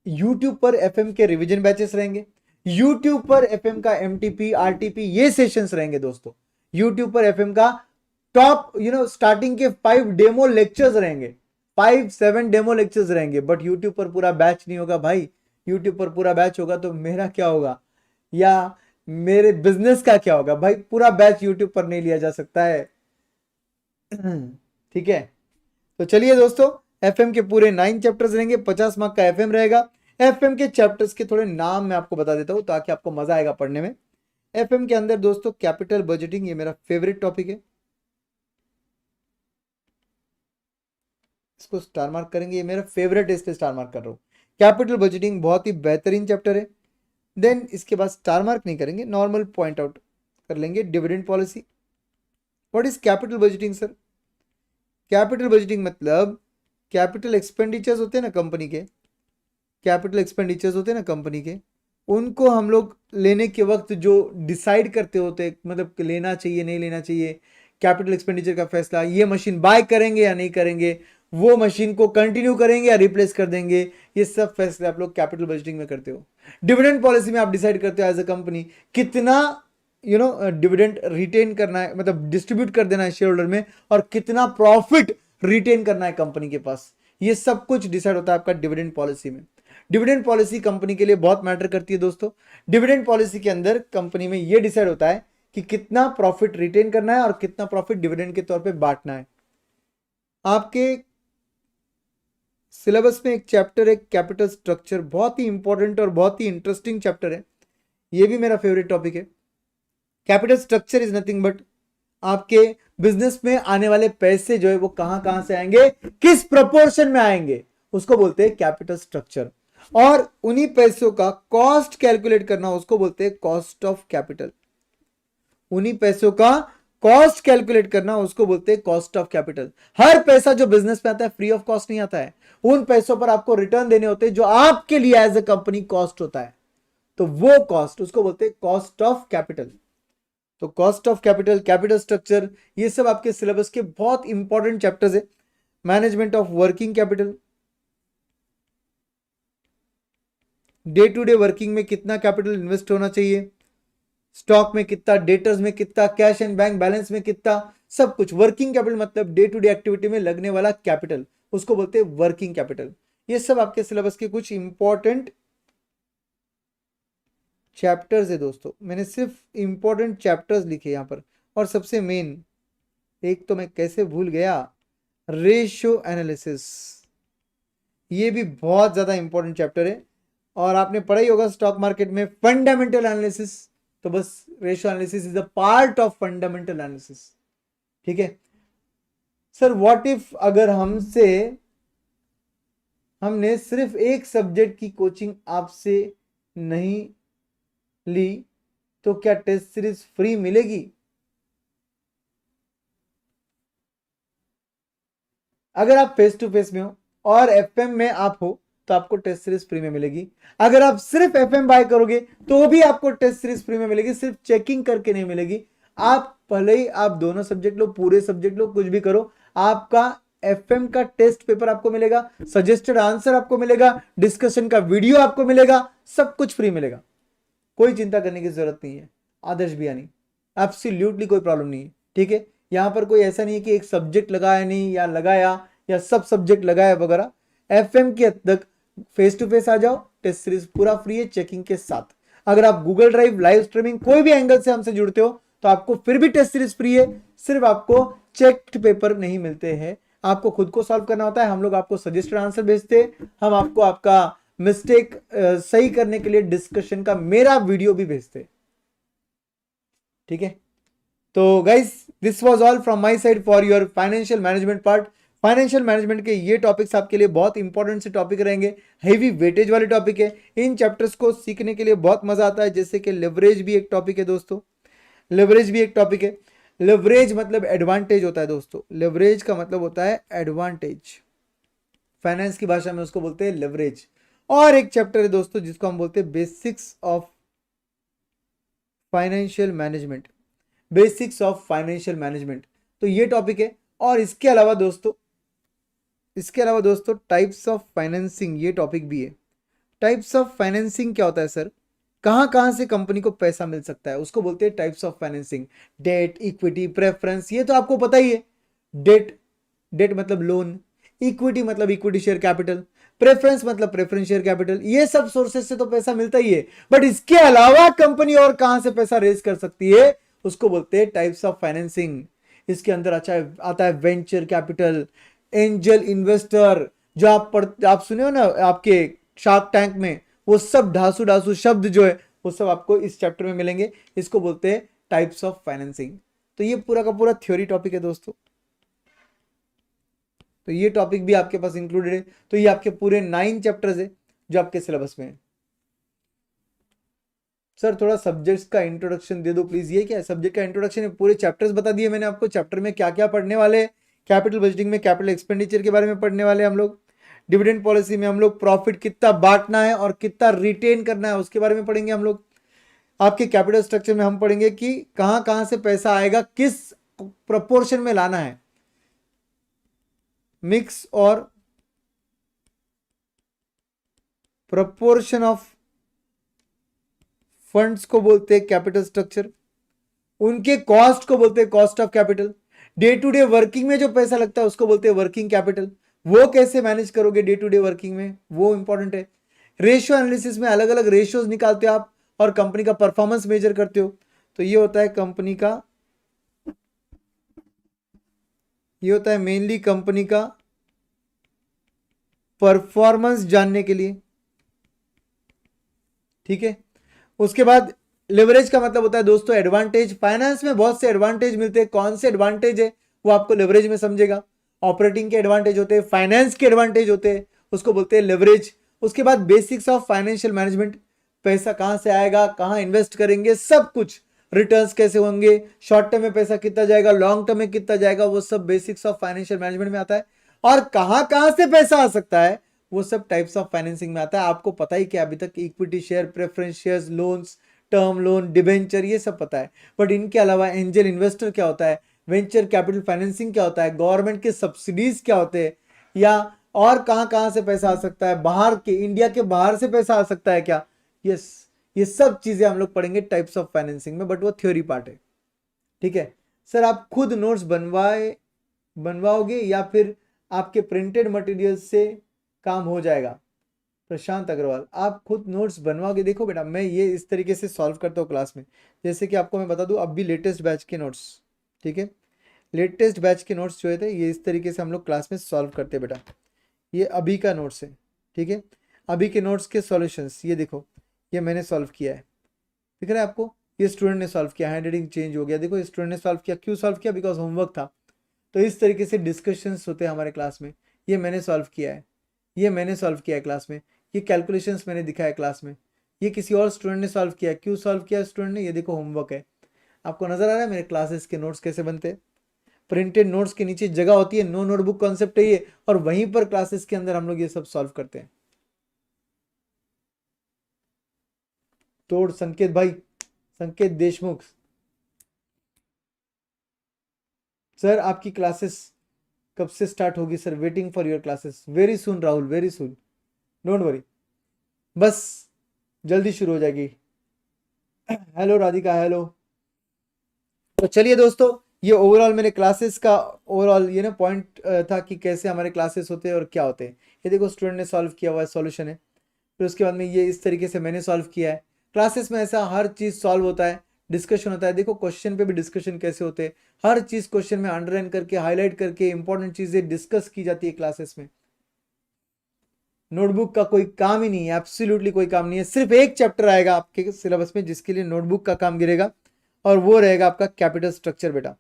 A: YouTube पर एफएम के रिवीजन बैचेस रहेंगे, यूट्यूब पर एफएम का एमटीपी आरटीपी ये सेशंस रहेंगे दोस्तों। यूट्यूब पर एफएम का टॉप स्टार्टिंग के 5 डेमो लेक्चर्स रहेंगे, 5-7 डेमो लेक्चर्स रहेंगे। बट यूट्यूब पर पूरा बैच नहीं होगा भाई। यूट्यूब पर पूरा बैच होगा तो मेरा क्या होगा, या मेरे बिजनेस का क्या होगा भाई। पूरा बैच यूट्यूब पर नहीं लिया जा सकता है। ठीक है, तो चलिए दोस्तों, एफएम के पूरे 9 चैप्टर्स रहेंगे, 50 मार्क का एफएम रहेगा। एफएम के चैप्टर्स के थोड़े नाम मैं आपको बता देता हूं ताकि आपको मजा आएगा पढ़ने में। एफएम के अंदर दोस्तों कैपिटल बजटिंग, ये मेरा फेवरेट टॉपिक है, इसको स्टार मार्क करेंगे, ये मेरा फेवरेट है इसलिए स्टार मार्क कर रहा हूं। कैपिटल बजटिंग बहुत ही बेहतरीन चैप्टर है। देन इसके बाद स्टार मार्क नहीं करेंगे, नॉर्मल पॉइंट आउट कर लेंगे, dividend policy, what is capital budgeting sir? Capital budgeting मतलब कैपिटल एक्सपेंडिचर्स होते हैं ना कंपनी के, कैपिटल एक्सपेंडिचर्स होते हैं ना कंपनी के, उनको हम लोग लेने के वक्त जो डिसाइड करते होते हैं, मतलब लेना चाहिए नहीं लेना चाहिए, कैपिटल एक्सपेंडिचर का फैसला, ये मशीन बाय करेंगे या नहीं करेंगे, वो मशीन को कंटिन्यू करेंगे या रिप्लेस कर देंगे, ये सब फैसले आप लोग कैपिटल बजटिंग में करते हो। डिविडेंड पॉलिसी में आप डिसाइड करते हो एज अ कंपनी कितना डिविडेंड रिटेन करना है, मतलब डिस्ट्रीब्यूट कर देना है शेयर होल्डर में, और कितना प्रॉफिट रिटेन करना है कंपनी के पास, ये सब कुछ डिसाइड होता है आपका डिविडेंड पॉलिसी में। डिविडेंड पॉलिसी कंपनी के लिए बहुत मैटर करती है दोस्तों। डिविडेंड पॉलिसी के अंदर कंपनी में यह डिसाइड होता है कि कितना प्रॉफिट रिटेन करना है और कितना प्रॉफिट डिविडेंड के तौर पे बांटना है। आपके सिलेबस में एक चैप्टर है कैपिटल स्ट्रक्चर, बहुत ही इंपॉर्टेंट और बहुत ही इंटरेस्टिंग चैप्टर है, यह भी मेरा फेवरेट टॉपिक है। Capital structure is nothing but आपके बिजनेस में आने वाले पैसे जो है वो कहां कहां से आएंगे, किस प्रोपोर्शन में आएंगे, उसको बोलते हैं कैपिटल स्ट्रक्चर। और उन्हीं पैसों का कॉस्ट कैलकुलेट करना, उसको बोलते हैं कॉस्ट ऑफ कैपिटल। उन्हीं पैसों का कॉस्ट कैलकुलेट करना, उसको बोलते हैं कॉस्ट ऑफ कैपिटल। हर पैसा जो बिजनेस में आता है फ्री ऑफ कॉस्ट नहीं आता है, उन पैसों पर आपको रिटर्न देने होते हैं जो आपके लिए एज ए कंपनी कॉस्ट होता है, तो वो कॉस्ट उसको बोलते हैं कॉस्ट ऑफ कैपिटल। तो cost of capital, capital structure, ये सब आपके सिलेबस के बहुत इंपॉर्टेंट चैप्टर्स है। Management of working capital, day to day working में कितना कैपिटल इन्वेस्ट होना चाहिए, स्टॉक में कितना, डेटर्स में कितना, कैश एंड बैंक बैलेंस में कितना, सब कुछ। वर्किंग कैपिटल मतलब डे टू डे एक्टिविटी में लगने वाला कैपिटल, उसको बोलते हैं वर्किंग कैपिटल। ये सब आपके सिलेबस के कुछ इंपॉर्टेंट चैप्टर्स है दोस्तों, मैंने सिर्फ इंपॉर्टेंट चैप्टर्स लिखे यहां पर। और सबसे मेन एक तो मैं कैसे भूल गया, रेशियो एनालिसिस, ये भी बहुत ज्यादा इंपॉर्टेंट चैप्टर है। और आपने पढ़ा ही होगा स्टॉक मार्केट में फंडामेंटल एनालिसिस, तो बस ratio analysis is a part of fundamental analysis. ठीक है सर, व्हाट इफ अगर हमने सिर्फ एक सब्जेक्ट की कोचिंग आपसे नहीं ली, तो क्या टेस्ट सीरीज फ्री मिलेगी? अगर आप फेस टू फेस में हो और एफएम में आप हो तो आपको टेस्ट सीरीज फ्री में मिलेगी। अगर आप सिर्फ एफएम बाय करोगे तो भी आपको टेस्ट सीरीज फ्री में मिलेगी, सिर्फ चेकिंग करके नहीं मिलेगी। आप भले ही आप दोनों सब्जेक्ट लो, पूरे सब्जेक्ट लो, कुछ भी करो, आपका एफएम का टेस्ट पेपर आपको मिलेगा, सजेस्टेड आंसर आपको मिलेगा, डिस्कशन का वीडियो आपको मिलेगा, सब कुछ फ्री मिलेगा। कोई चिंता करने की जरूरत नहीं है आदर्श भैया, एब्सोल्युटली कोई प्रॉब्लम नहीं है। ठीक है, यहां पर कोई ऐसा नहीं है कि एक सब्जेक्ट लगाया नहीं या लगाया या सब सब्जेक्ट लगाया वगैरह। एफएम के हद तक फेस टू फेस आ जाओ, टेस्ट सीरीज पूरा फ्री है चेकिंग के साथ। अगर आप गूगल ड्राइव, लाइव स्ट्रीमिंग, कोई भी एंगल से हमसे जुड़ते हो तो आपको फिर भी टेस्ट सीरीज फ्री है, सिर्फ आपको चेक्ड पेपर नहीं मिलते हैं, आपको खुद को सॉल्व करना होता है। हम लोग आपको सजेस्टेड आंसर भेजते हैं, हम आपको आपका मिस्टेक सही करने के लिए डिस्कशन का मेरा वीडियो भी भेजते हैं। ठीक है, तो guys this was all from my side for your financial management part. Financial management के ये टॉपिक्स आपके लिए बहुत इंपॉर्टेंट से टॉपिक रहेंगे, हेवी वेटेज वाले टॉपिक है। इन चैप्टर्स को सीखने के लिए बहुत मजा आता है, जैसे कि लेवरेज भी एक टॉपिक है दोस्तों, लेवरेज भी एक टॉपिक है। लेवरेज मतलब एडवांटेज होता है दोस्तों, लेवरेज का मतलब होता है एडवांटेज, फाइनेंस की भाषा में उसको बोलते हैं लेवरेज। और एक चैप्टर है दोस्तों जिसको हम बोलते हैं basics of financial management, basics of financial management, तो ये टॉपिक है। और इसके अलावा दोस्तों टाइप्स ऑफ फाइनेंसिंग, ये टॉपिक भी है। टाइप्स ऑफ फाइनेंसिंग क्या होता है सर, कहां कहां से कंपनी को पैसा मिल सकता है, उसको बोलते हैं types of financing. Debt, equity, preference, ये तो आपको पता ही है। डेट, डेट मतलब लोन, इक्विटी मतलब इक्विटी शेयर कैपिटल, प्रेफरेंस मतलब प्रेफरेंस शेयर कैपिटल, ये सब सोर्सेस से तो पैसा मिलता ही है। बट इसके अलावा कंपनी और कहां से पैसा रेज कर सकती है, उसको बोलते हैं टाइप्स ऑफ फाइनेंसिंग। इसके अंदर आता है वेंचर कैपिटल, एंजल इन्वेस्टर, जो आप सुने हो ना आपके शार्क टैंक में, वो सब ढासू ढासू शब्द जो है वो सब आपको इस चैप्टर में मिलेंगे। इसको बोलते हैं टाइप्स ऑफ फाइनेंसिंग। तो ये पूरा का पूरा थ्योरी टॉपिक है दोस्तों, तो ये टॉपिक भी आपके पास इंक्लूडेड है। तो ये आपके पूरे 9 चैप्टर्स है जो आपके सिलेबस में है। सर थोड़ा सब्जेक्ट्स का इंट्रोडक्शन दे दो प्लीज। ये क्या है सब्जेक्ट का इंट्रोडक्शन है? पूरे चैप्टर्स बता दिए मैंने आपको, चैप्टर में क्या क्या पढ़ने वाले। कैपिटल बजटिंग में कैपिटल एक्सपेंडिचर के बारे में पढ़ने वाले हम लोग। डिविडेंड पॉलिसी में हम लोग प्रॉफिट कितना बांटना है और कितना रिटेन करना है उसके बारे में पढ़ेंगे हम लोग। आपके कैपिटल स्ट्रक्चर में हम पढ़ेंगे कि कहां कहां से पैसा आएगा, किस प्रोपोर्शन में लाना है। मिक्स और प्रोपोर्शन ऑफ फंड्स को बोलते हैं कैपिटल स्ट्रक्चर। उनके कॉस्ट को बोलते हैं cost of capital. Day to day working में जो पैसा लगता है उसको बोलते हैं वर्किंग कैपिटल। वो कैसे मैनेज करोगे डे टू डे वर्किंग में, वो इंपॉर्टेंट है। रेशियो एनालिसिस में अलग अलग रेशियोज निकालते हो आप और कंपनी का परफॉर्मेंस मेजर करते हो। तो ये होता है कंपनी का, ये होता है मेनली कंपनी का परफॉर्मेंस जानने के लिए, ठीक है। उसके बाद लेवरेज का मतलब होता है दोस्तों एडवांटेज। फाइनेंस में बहुत से एडवांटेज मिलते हैं, कौन से एडवांटेज है वो आपको लेवरेज में समझेगा। ऑपरेटिंग के एडवांटेज होते हैं, फाइनेंस के एडवांटेज होते हैं, उसको बोलते हैं लेवरेज। उसके बाद बेसिक्स ऑफ फाइनेंशियल मैनेजमेंट, पैसा कहां से आएगा, कहां इन्वेस्ट करेंगे, सब कुछ, रिटर्न्स कैसे होंगे, शॉर्ट टर्म में पैसा कितना जाएगा, लॉन्ग टर्म में कितना जाएगा, वो सब बेसिक्स ऑफ फाइनेंशियल मैनेजमेंट में आता है। और कहां कहां से पैसा आ सकता है वो सब टाइप्स ऑफ फाइनेंसिंग में आता है। आपको पता ही क्या अभी तक, equity share, preference shares, loans, term loan, debenture, ये सब पता है। बट इनके अलावा एंजल इन्वेस्टर क्या होता है, वेंचर कैपिटल फाइनेंसिंग क्या होता है, गवर्नमेंट के सब्सिडीज क्या होते हैं, या और कहां कहां से पैसा आ सकता है, बाहर के, इंडिया के बाहर से पैसा आ सकता है क्या, यस, ये सब चीजें हम लोग पढ़ेंगे टाइप्स ऑफ फाइनेंसिंग में, बट वो थ्योरी पार्ट है, ठीक है। सर आप खुद नोट्स बनवाओगे या फिर आपके प्रिंटेड मटेरियल से काम हो जाएगा? प्रशांत अग्रवाल, आप खुद नोट्स बनवाओगे? देखो बेटा, मैं ये इस तरीके से सॉल्व करता हूँ क्लास में। जैसे कि आपको मैं बता दूं, अब भी लेटेस्ट बैच के नोट्स, ठीक है, लेटेस्ट बैच के नोट्स जो थे ये इस तरीके से हम लोग क्लास में सॉल्व करते हैं बेटा। ये अभी का नोट्स है, ठीक है। अभी के नोट्स के सॉल्यूशंस ये देखो, ये मैंने सॉल्व किया है, दिख रहा है आपको? ये स्टूडेंट ने सॉल्व किया, हैंड राइटिंग चेंज हो गया, देखो स्टूडेंट ने सॉल्व किया। क्यों सॉल्व किया? बिकॉज होमवर्क था। तो इस तरीके से डिस्कशंस होते हैं हमारे क्लास में। ये मैंने सॉल्व किया है, ये मैंने सॉल्व किया है क्लास में, ये कैलकुलेशंस मैंने दिखाया क्लास में, ये किसी और स्टूडेंट ने सॉल्व किया। क्यों सॉल्व किया स्टूडेंट ने? ये देखो होमवर्क है। आपको नजर आ रहा है मेरे क्लासेस के नोट्स कैसे बनते हैं? प्रिंटेड नोट्स के नीचे जगह होती है, नो नोटबुक कॉन्सेप्ट है ये, और वहीं पर क्लासेस के अंदर हम लोग ये सब सॉल्व करते हैं। तोड़ संकेत भाई, संकेत देशमुख, सर आपकी क्लासेस कब से स्टार्ट होगी? Sir waiting for your classes, very soon Rahul, very soon, don't worry, बस जल्दी शुरू हो जाएगी। Hello Radhika, hello. तो चलिए दोस्तों, ये ओवरऑल मेरे क्लासेस का ओवरऑल ये ना पॉइंट था कि कैसे हमारे क्लासेस होते हैं और क्या होते हैं। ये देखो स्टूडेंट ने सॉल्व किया हुआ है, सॉल्यूशन है। फिर उसके बाद में ये इस तरीके से मैंने सॉल्व किया है। क्लासेस में ऐसा हर चीज़ सॉल्व होता है, डिस्कशन होता है। देखो क्वेश्चन पे भी डिस्कशन कैसे होते हैं, हर चीज़ क्वेश्चन में अंडरलाइन करके, हाईलाइट करके इंपॉर्टेंट चीज़ें डिस्कस की जाती है क्लासेस में। नोटबुक का कोई काम ही नहीं है, एब्सोल्युटली कोई काम नहीं है। सिर्फ एक चैप्टर आएगा आपके सिलेबस में जिसके लिए नोटबुक का काम गिरेगा, और वो रहेगा आपका कैपिटल स्ट्रक्चर बेटा।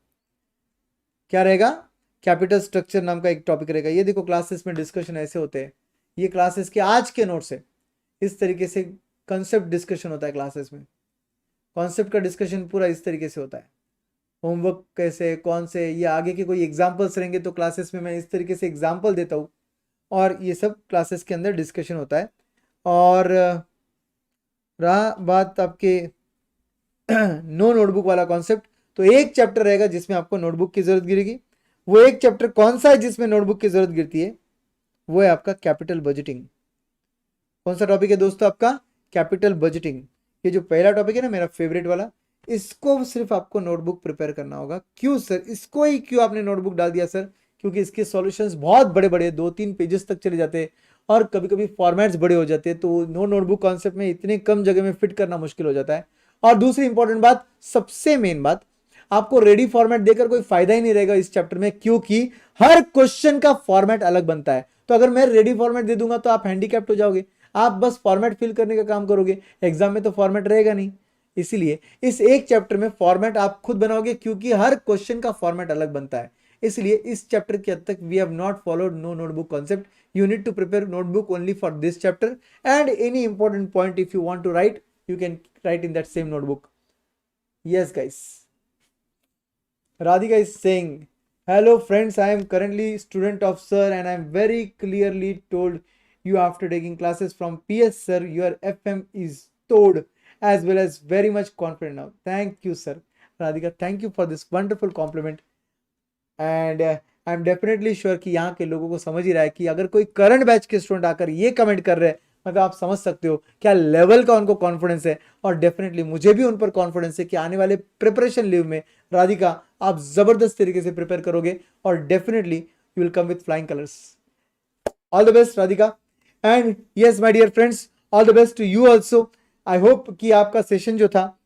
A: क्या रहेगा? कैपिटल स्ट्रक्चर नाम का एक टॉपिक रहेगा। ये देखो क्लासेस में डिस्कशन ऐसे होते हैं, ये क्लासेस के आज के नोट्स है। इस तरीके से कॉन्सेप्ट डिस्कशन होता है क्लासेस में, कॉन्सेप्ट का डिस्कशन पूरा इस तरीके से होता है। होमवर्क कैसे, कौन से, ये आगे के कोई एग्जाम्पल्स रहेंगे तो क्लासेस में मैं इस तरीके से एग्जाम्पल देता हूँ, और ये सब क्लासेस के अंदर डिस्कशन होता है। और रहा बात आपके नो नोटबुक वाला कॉन्सेप्ट, तो एक चैप्टर रहेगा जिसमें आपको नोटबुक की जरूरत गिरेगी। वो एक चैप्टर कौन सा है जिसमें नोटबुक की जरूरत गिरती है? वो है आपका कैपिटल बजटिंग। कौन सा टॉपिक है दोस्तों आपका? Capital budgeting. ये जो पहला टॉपिक है ना मेरा फेवरेट वाला, इसको सिर्फ आपको नोटबुक प्रिपेयर करना होगा। क्यों सर, इसको ही क्यों आपने नोटबुक डाल दिया सर? क्योंकि इसके सॉल्यूशंस बहुत बड़े बड़े 2-3 पेजेस तक चले जाते हैं, और कभी कभी फॉर्मेट्स बड़े हो जाते हैं, तो नो नोटबुक कॉन्सेप्ट में इतने कम जगह में फिट करना मुश्किल हो जाता है। और दूसरी इंपॉर्टेंट बात, सबसे मेन बात, आपको रेडी फॉर्मेट देकर कोई फायदा ही नहीं रहेगा इस चैप्टर में, क्योंकि हर क्वेश्चन का फॉर्मेट अलग बनता है। तो अगर मैं रेडी फॉर्मेट दे दूंगा तो आप हैंडीकैप्ट हो जाओगे, आप बस फॉर्मेट फिल करने का काम करोगे, एग्जाम में तो फॉर्मेट रहेगा नहीं। इसीलिए इस एक चैप्टर में फॉर्मेट आप खुद बनाओगे, क्योंकि हर क्वेश्चन का फॉर्मेट अलग बनता है। इसलिए इस चैप्टर के हद तक we have not followed no notebook concept. You need to prepare notebook only for this chapter, and any important point if you want to write, you can write in that same notebook. Yes, guys. Radhika is saying, hello friends, I am currently student of sir and I am very clearly told you after taking classes from PS sir, your FM is told as well as very much confident now. Thank you sir. Radhika, thank you for this wonderful compliment. And I am definitely sure कि यहाँ के लोगों को समझ ही रहा है कि अगर कोई करंट बैच के स्टूडेंट आकर ये कमेंट कर रहे हैं, मतलब आप समझ सकते हो क्या लेवल का उनको कॉन्फिडेंस है। और डेफिनेटली मुझे भी उन पर कॉन्फिडेंस है कि आने वाले प्रिपरेशन लीव में राधिका आप जबरदस्त तरीके से प्रिपेयर करोगे और definitely you will come with flying colours. All the best Radhika. And yes my dear friends, all the best to you also. I hope कि आपका सेशन जो था,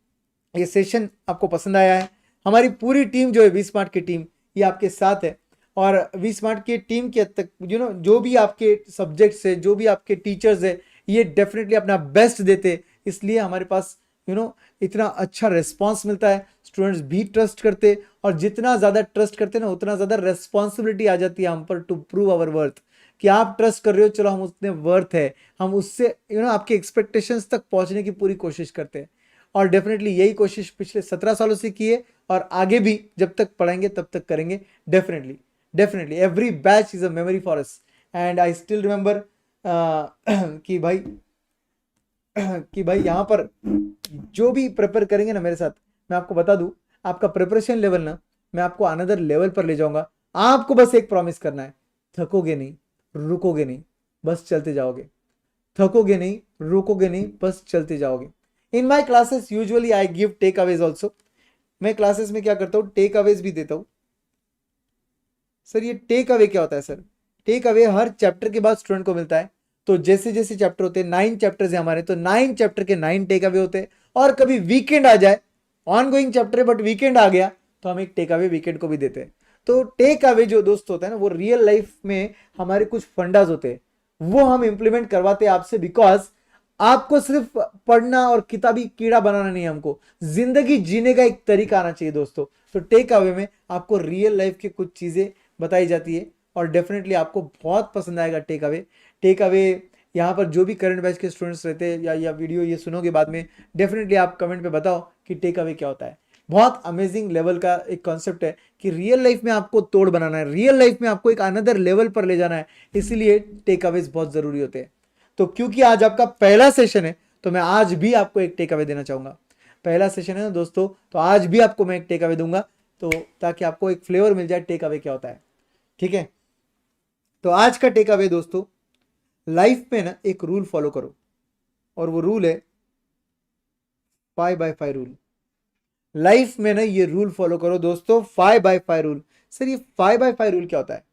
A: ये सेशन आपको पसंद आया है। हमारी पूरी टीम जो है वी स्मार्ट की टीम, ये आपके साथ है। और वी स्मार्ट की टीम के तक जो भी आपके सब्जेक्ट्स है, जो भी आपके टीचर्स है, ये डेफिनेटली अपना बेस्ट देते, इसलिए हमारे पास इतना अच्छा रिस्पांस मिलता है। स्टूडेंट्स भी ट्रस्ट करते, और जितना ज़्यादा ट्रस्ट करते ना उतना ज़्यादा रेस्पॉन्सिबिलिटी आ जाती है हम पर टू प्रूव आवर वर्थ, कि आप ट्रस्ट कर रहे हो, चलो हम उतने वर्थ है, हम उससे आपके एक्सपेक्टेशंस तक पहुंचने की पूरी कोशिश करते हैं। और डेफिनेटली यही कोशिश पिछले 17 सालों से की है और आगे भी जब तक पढ़ाएंगे तब तक करेंगे। Definitely every batch is a memory for us. And I still remember कि भाई यहाँ पर जो भी प्रिपेयर करेंगे ना मेरे साथ, मैं आपको बता दूं, आपका प्रिपरेशन लेवल ना मैं आपको अनदर लेवल पर ले जाऊंगा। आपको बस एक प्रॉमिस करना है, थकोगे नहीं, रुकोगे नहीं, बस चलते जाओगे। थकोगे नहीं, रुकोगे नहीं, बस चलते जाओगे। In my classes usually I give takeaways also. मैं क्लासेस में क्या करता हूँ, टेक अवेज भी देता हूँ। सर ये टेक अवे क्या होता है? सर टेक अवे हर चैप्टर के बाद स्टूडेंट को मिलता है। तो जैसे जैसे चैप्टर होते हैं, 9 चैप्टर्स है हमारे, तो 9 चैप्टर के 9 टेक अवे होते हैं। और कभी वीकेंड आ जाए, ऑन गोइंग चैप्टर है बट वीकेंड आ गया, तो हम एक टेक अवे वीकेंड को भी देते हैं। तो टेक अवे जो दोस्त होता है ना, वो रियल लाइफ में हमारे कुछ फंडाज होते हैं, वो हम इंप्लीमेंट करवाते हैं आपसे। बिकॉज आपको सिर्फ पढ़ना और किताबी कीड़ा बनाना नहीं है, हमको जिंदगी जीने का एक तरीका आना चाहिए दोस्तों। तो टेक अवे में आपको रियल लाइफ की कुछ चीजें बताई जाती है और डेफिनेटली आपको बहुत पसंद आएगा टेक अवे। टेक अवे यहाँ पर जो भी करंट बैच के स्टूडेंट्स रहते हैं या वीडियो ये सुनोगे बाद में, डेफिनेटली आप कमेंट पे बताओ कि टेक अवे क्या होता है। बहुत अमेजिंग लेवल का एक कॉन्सेप्ट है कि रियल लाइफ में आपको तोड़ बनाना है, रियल लाइफ में आपको एक अनदर लेवल पर ले जाना है, इसीलिए टेक अवेज बहुत जरूरी होते हैं। तो क्योंकि आज आपका पहला सेशन है, तो मैं आज भी आपको एक टेक अवे देना चाहूंगा। पहला सेशन है ना दोस्तों, तो आज भी आपको मैं एक टेक अवे दूंगा, तो ताकि आपको एक फ्लेवर मिल जाए टेक अवे क्या होता है। ठीक है, तो आज का टेक अवे दोस्तों, लाइफ में ना एक रूल फॉलो करो, और वो रूल है 5x5 रूल। लाइफ में ना ये रूल फॉलो करो दोस्तों, 5x5 रूल। सर ये 5x5 रूल क्या होता है?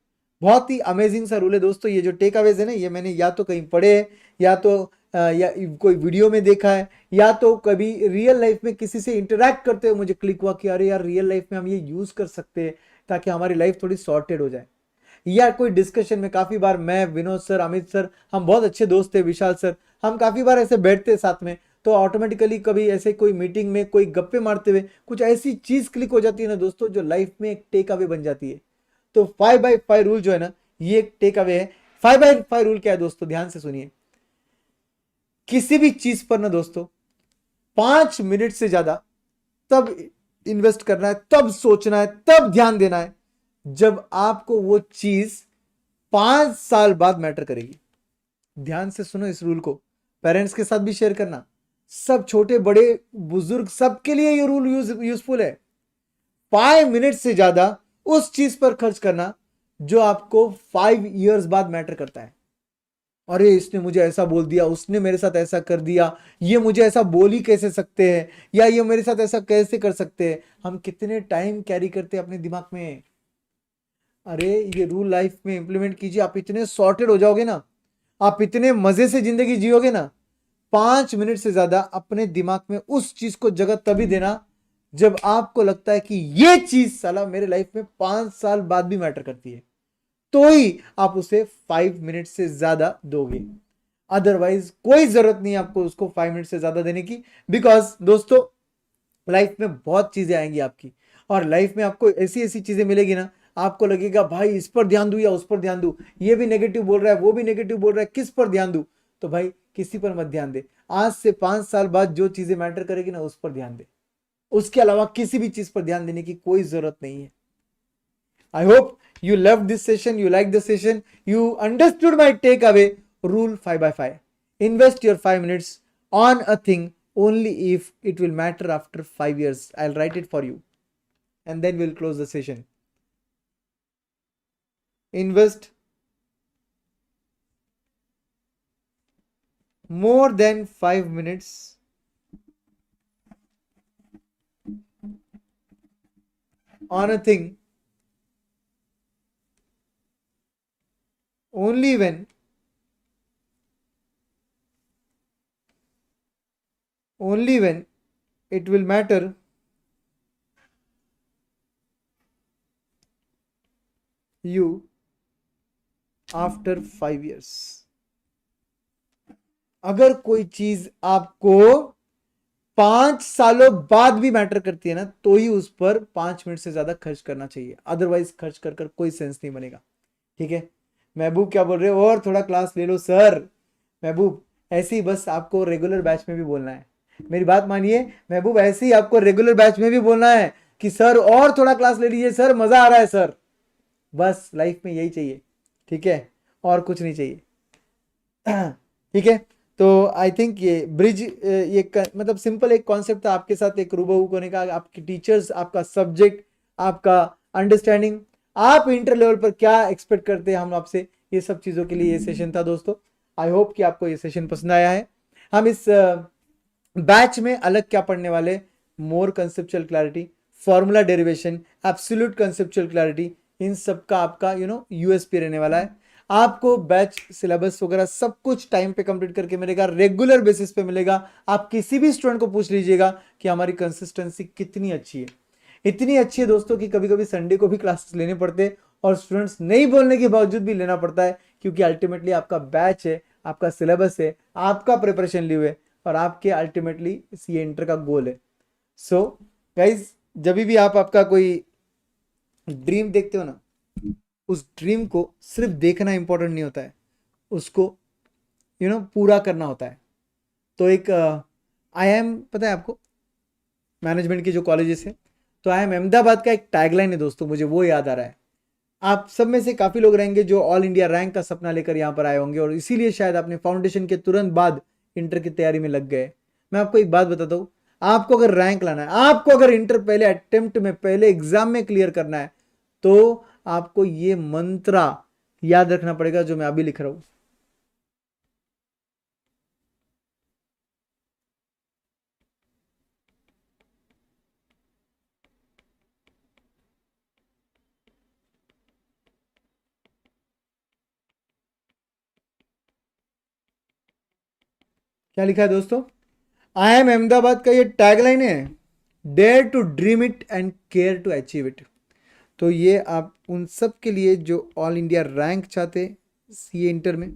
A: बहुत ही अमेजिंग सा रूल है दोस्तों। ये जो टेक अवेज है ना, ये मैंने या तो कहीं पढ़े है, या तो या कोई वीडियो में देखा है, या तो कभी रियल लाइफ में किसी से इंटरेक्ट करते हुए मुझे क्लिक हुआ कि अरे यार रियल लाइफ में हम ये यूज कर सकते हैं ताकि हमारी लाइफ थोड़ी सॉर्टेड हो जाए। या कोई डिस्कशन में काफी बार मैं, विनोद सर, अमित सर, हम बहुत अच्छे दोस्त थे, विशाल सर, हम काफी बार ऐसे बैठते साथ में, तो ऑटोमेटिकली कभी ऐसे कोई मीटिंग में कोई गप्पे मारते हुए कुछ ऐसी चीज क्लिक हो जाती है ना दोस्तों, जो लाइफ में एक टेक अवे बन जाती है। तो 5x5 रूल जो है ना, ये एक टेक अवे है। 5x5 रूल क्या है दोस्तों, ध्यान से सुनिए। किसी भी चीज पर ना दोस्तों 5 मिनट से ज्यादा तब इन्वेस्ट करना है, तब सोचना है, तब ध्यान देना है जब आपको वो चीज 5 साल बाद मैटर करेगी। ध्यान से सुनो इस रूल को, पेरेंट्स के साथ भी शेयर करना, सब छोटे बड़े बुजुर्ग सबके लिए ये रूल यूजफुल है। 5 मिनट से ज्यादा उस चीज पर खर्च करना जो आपको 5 इयर्स बाद मैटर करता है। अरे इसने मुझे ऐसा बोल दिया, उसने मेरे साथ ऐसा कर दिया, ये मुझे ऐसा बोल ही कैसे सकते हैं, या ये मेरे साथ ऐसा कैसे कर सकते हैं। हम कितने टाइम कैरी करते हैं अपने दिमाग में। अरे ये रूल लाइफ में इंप्लीमेंट कीजिए, आप इतने सॉर्टेड हो जाओगे ना, आप इतने मजे से जिंदगी जियोगे ना। 5 मिनट से ज्यादा अपने दिमाग में उस चीज को जगह तभी देना जब आपको लगता है कि ये चीज साला मेरे लाइफ में 5 साल बाद भी मैटर करती है, तो ही आप उसे 5 मिनट से ज्यादा दोगे। अदरवाइज कोई जरूरत नहीं है आपको उसको 5 मिनट से ज्यादा देने की। बिकॉज दोस्तों लाइफ में बहुत चीजें आएंगी आपकी, और लाइफ में आपको ऐसी ऐसी चीजें मिलेगी ना, आपको लगेगा भाई इस पर ध्यान दूं या उस पर ध्यान दूं, ये भी नेगेटिव बोल रहा है, वो भी नेगेटिव बोल रहा है, किस पर ध्यान दूं। तो भाई किसी पर मत ध्यान दे। आज से 5 साल बाद जो चीजें मैटर करेगी ना उस पर ध्यान दे, उसके अलावा किसी भी चीज पर ध्यान देने की कोई जरूरत नहीं है। I hope you loved this session, you liked the session, you understood my takeaway. Rule 5 by 5. Invest your 5 minutes on a thing only if it will matter after 5 years. I'll write it for you and then we'll close the session. Invest more than 5 minutes on a thing only when it will matter you after 5 years. अगर कोई चीज आपको 5 सालों बाद भी मैटर करती है ना तो ही उस पर 5 मिनट से ज्यादा खर्च करना चाहिए, अदरवाइज खर्च कर कर कोई सेंस नहीं बनेगा। ठीक है, महबूब क्या बोल रहे हो, और थोड़ा क्लास ले लो सर। महबूब ऐसे ही बस आपको रेगुलर बैच में भी बोलना है, मेरी बात मानिए महबूब, ऐसे ही आपको रेगुलर बैच में भी बोलना है कि सर और थोड़ा क्लास ले लीजिए सर, मजा आ रहा है सर। बस लाइफ में यही चाहिए, ठीक है, और कुछ नहीं चाहिए। ठीक है, तो आई थिंक ये ब्रिज मतलब सिंपल एक कॉन्सेप्ट था आपके साथ एक रूबरू होने का, आपके टीचर्स, आपका सब्जेक्ट, आपका अंडरस्टैंडिंग, आप इंटर लेवल पर क्या एक्सपेक्ट करते हैं हम आपसे, ये सब चीजों के लिए ये सेशन था दोस्तों। आई होप कि आपको ये सेशन पसंद आया है। हम इस बैच में अलग क्या पढ़ने वाले, more conceptual clarity, formula derivation, absolute conceptual clarity, इन सब का आपका यूएसपी रहने वाला है। आपको बैच सिलेबस वगैरह सब कुछ टाइम पे कंप्लीट करके मिलेगा, रेगुलर बेसिस पे मिलेगा। आप किसी भी स्टूडेंट को पूछ लीजिएगा कि हमारी कंसिस्टेंसी कितनी अच्छी है। इतनी अच्छी है दोस्तों कि कभी कभी संडे को भी क्लासेस लेने पड़ते हैं और स्टूडेंट्स नहीं बोलने के बावजूद भी लेना पड़ता है, क्योंकि अल्टीमेटली आपका बैच है, आपका सिलेबस है, आपका प्रिपरेशन लीव है और आपके अल्टीमेटली सीए इंटर का गोल है। सो गाइज, जब भी आप आपका कोई ड्रीम देखते हो ना, उस ड्रीम को सिर्फ देखना इंपॉर्टेंट नहीं होता है, उसको पूरा करना होता है। तो एक IIM पता है आपको, मैनेजमेंट के जो कॉलेजेस है, तो IIM अहमदाबाद का एक टैगलाइन है दोस्तों, मुझे वो याद आ रहा है। आप सब में से काफी लोग रहेंगे जो ऑल इंडिया रैंक का सपना लेकर यहाँ पर आए होंगे और इसीलिए शायद अपने फाउंडेशन के तुरंत बाद इंटर की तैयारी में लग गए। मैं आपको एक बात बताता हूँ, आपको अगर रैंक लाना है, आपको अगर इंटर पहले अटेम्प्ट में, पहले एग्जाम में क्लियर करना है, तो आपको ये मंत्रा याद रखना पड़ेगा जो मैं अभी लिख रहा हूं। क्या लिखा है दोस्तों, IIM अहमदाबाद का ये टैगलाइन है, dare to dream it and care to achieve it. तो ये आप उन सब के लिए जो ऑल इंडिया रैंक चाहते सीए इंटर में,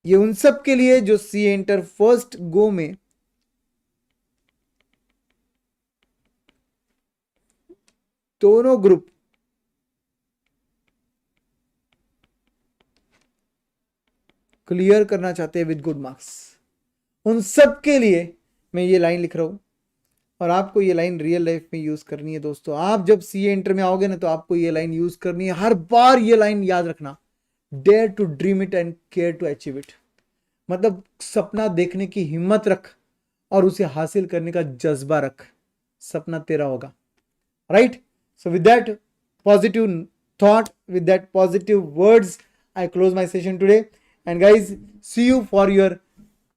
A: ये उन सब के लिए जो सीए इंटर फर्स्ट गो में दोनों ग्रुप क्लियर करना चाहते हैं विद गुड मार्क्स, उन सब के लिए मैं ये लाइन लिख रहा हूं। और आपको ये लाइन रियल लाइफ में यूज करनी है दोस्तों। आप जब सीए इंटर में आओगे ना, तो आपको ये लाइन यूज करनी है, हर बार ये लाइन याद रखना, dare to dream it and care to achieve it. मतलब सपना देखने की हिम्मत रख और उसे हासिल करने का जज्बा रख, सपना तेरा होगा। Right, so with that positive thought, with that positive words, I close my session today. And guys, see you for your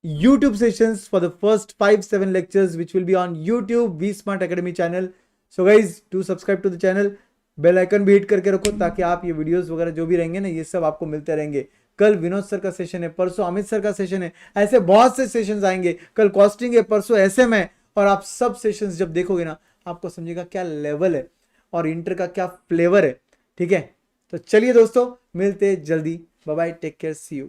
A: YouTube sessions for the first 5-7 lectures which will be on YouTube V Smart Academy channel. So guys, do subscribe to the channel, bell icon भी हिट करके रखो ताकि आप ये वीडियोस वगैरह जो भी रहेंगे ना, ये सब आपको मिलते रहेंगे। कल विनोद सर का सेशन है, परसों अमित सर का सेशन है, ऐसे बहुत से सेशंस आएंगे। कल कॉस्टिंग है, परसों एसएम है, और आप सब सेशंस जब देखोगे ना, आपको समझेगा क्या लेवल है और इंटर का क्या फ्लेवर है। ठीक है, तो चलिए दोस्तों, मिलते जल्दी, bye bye, take care, see you.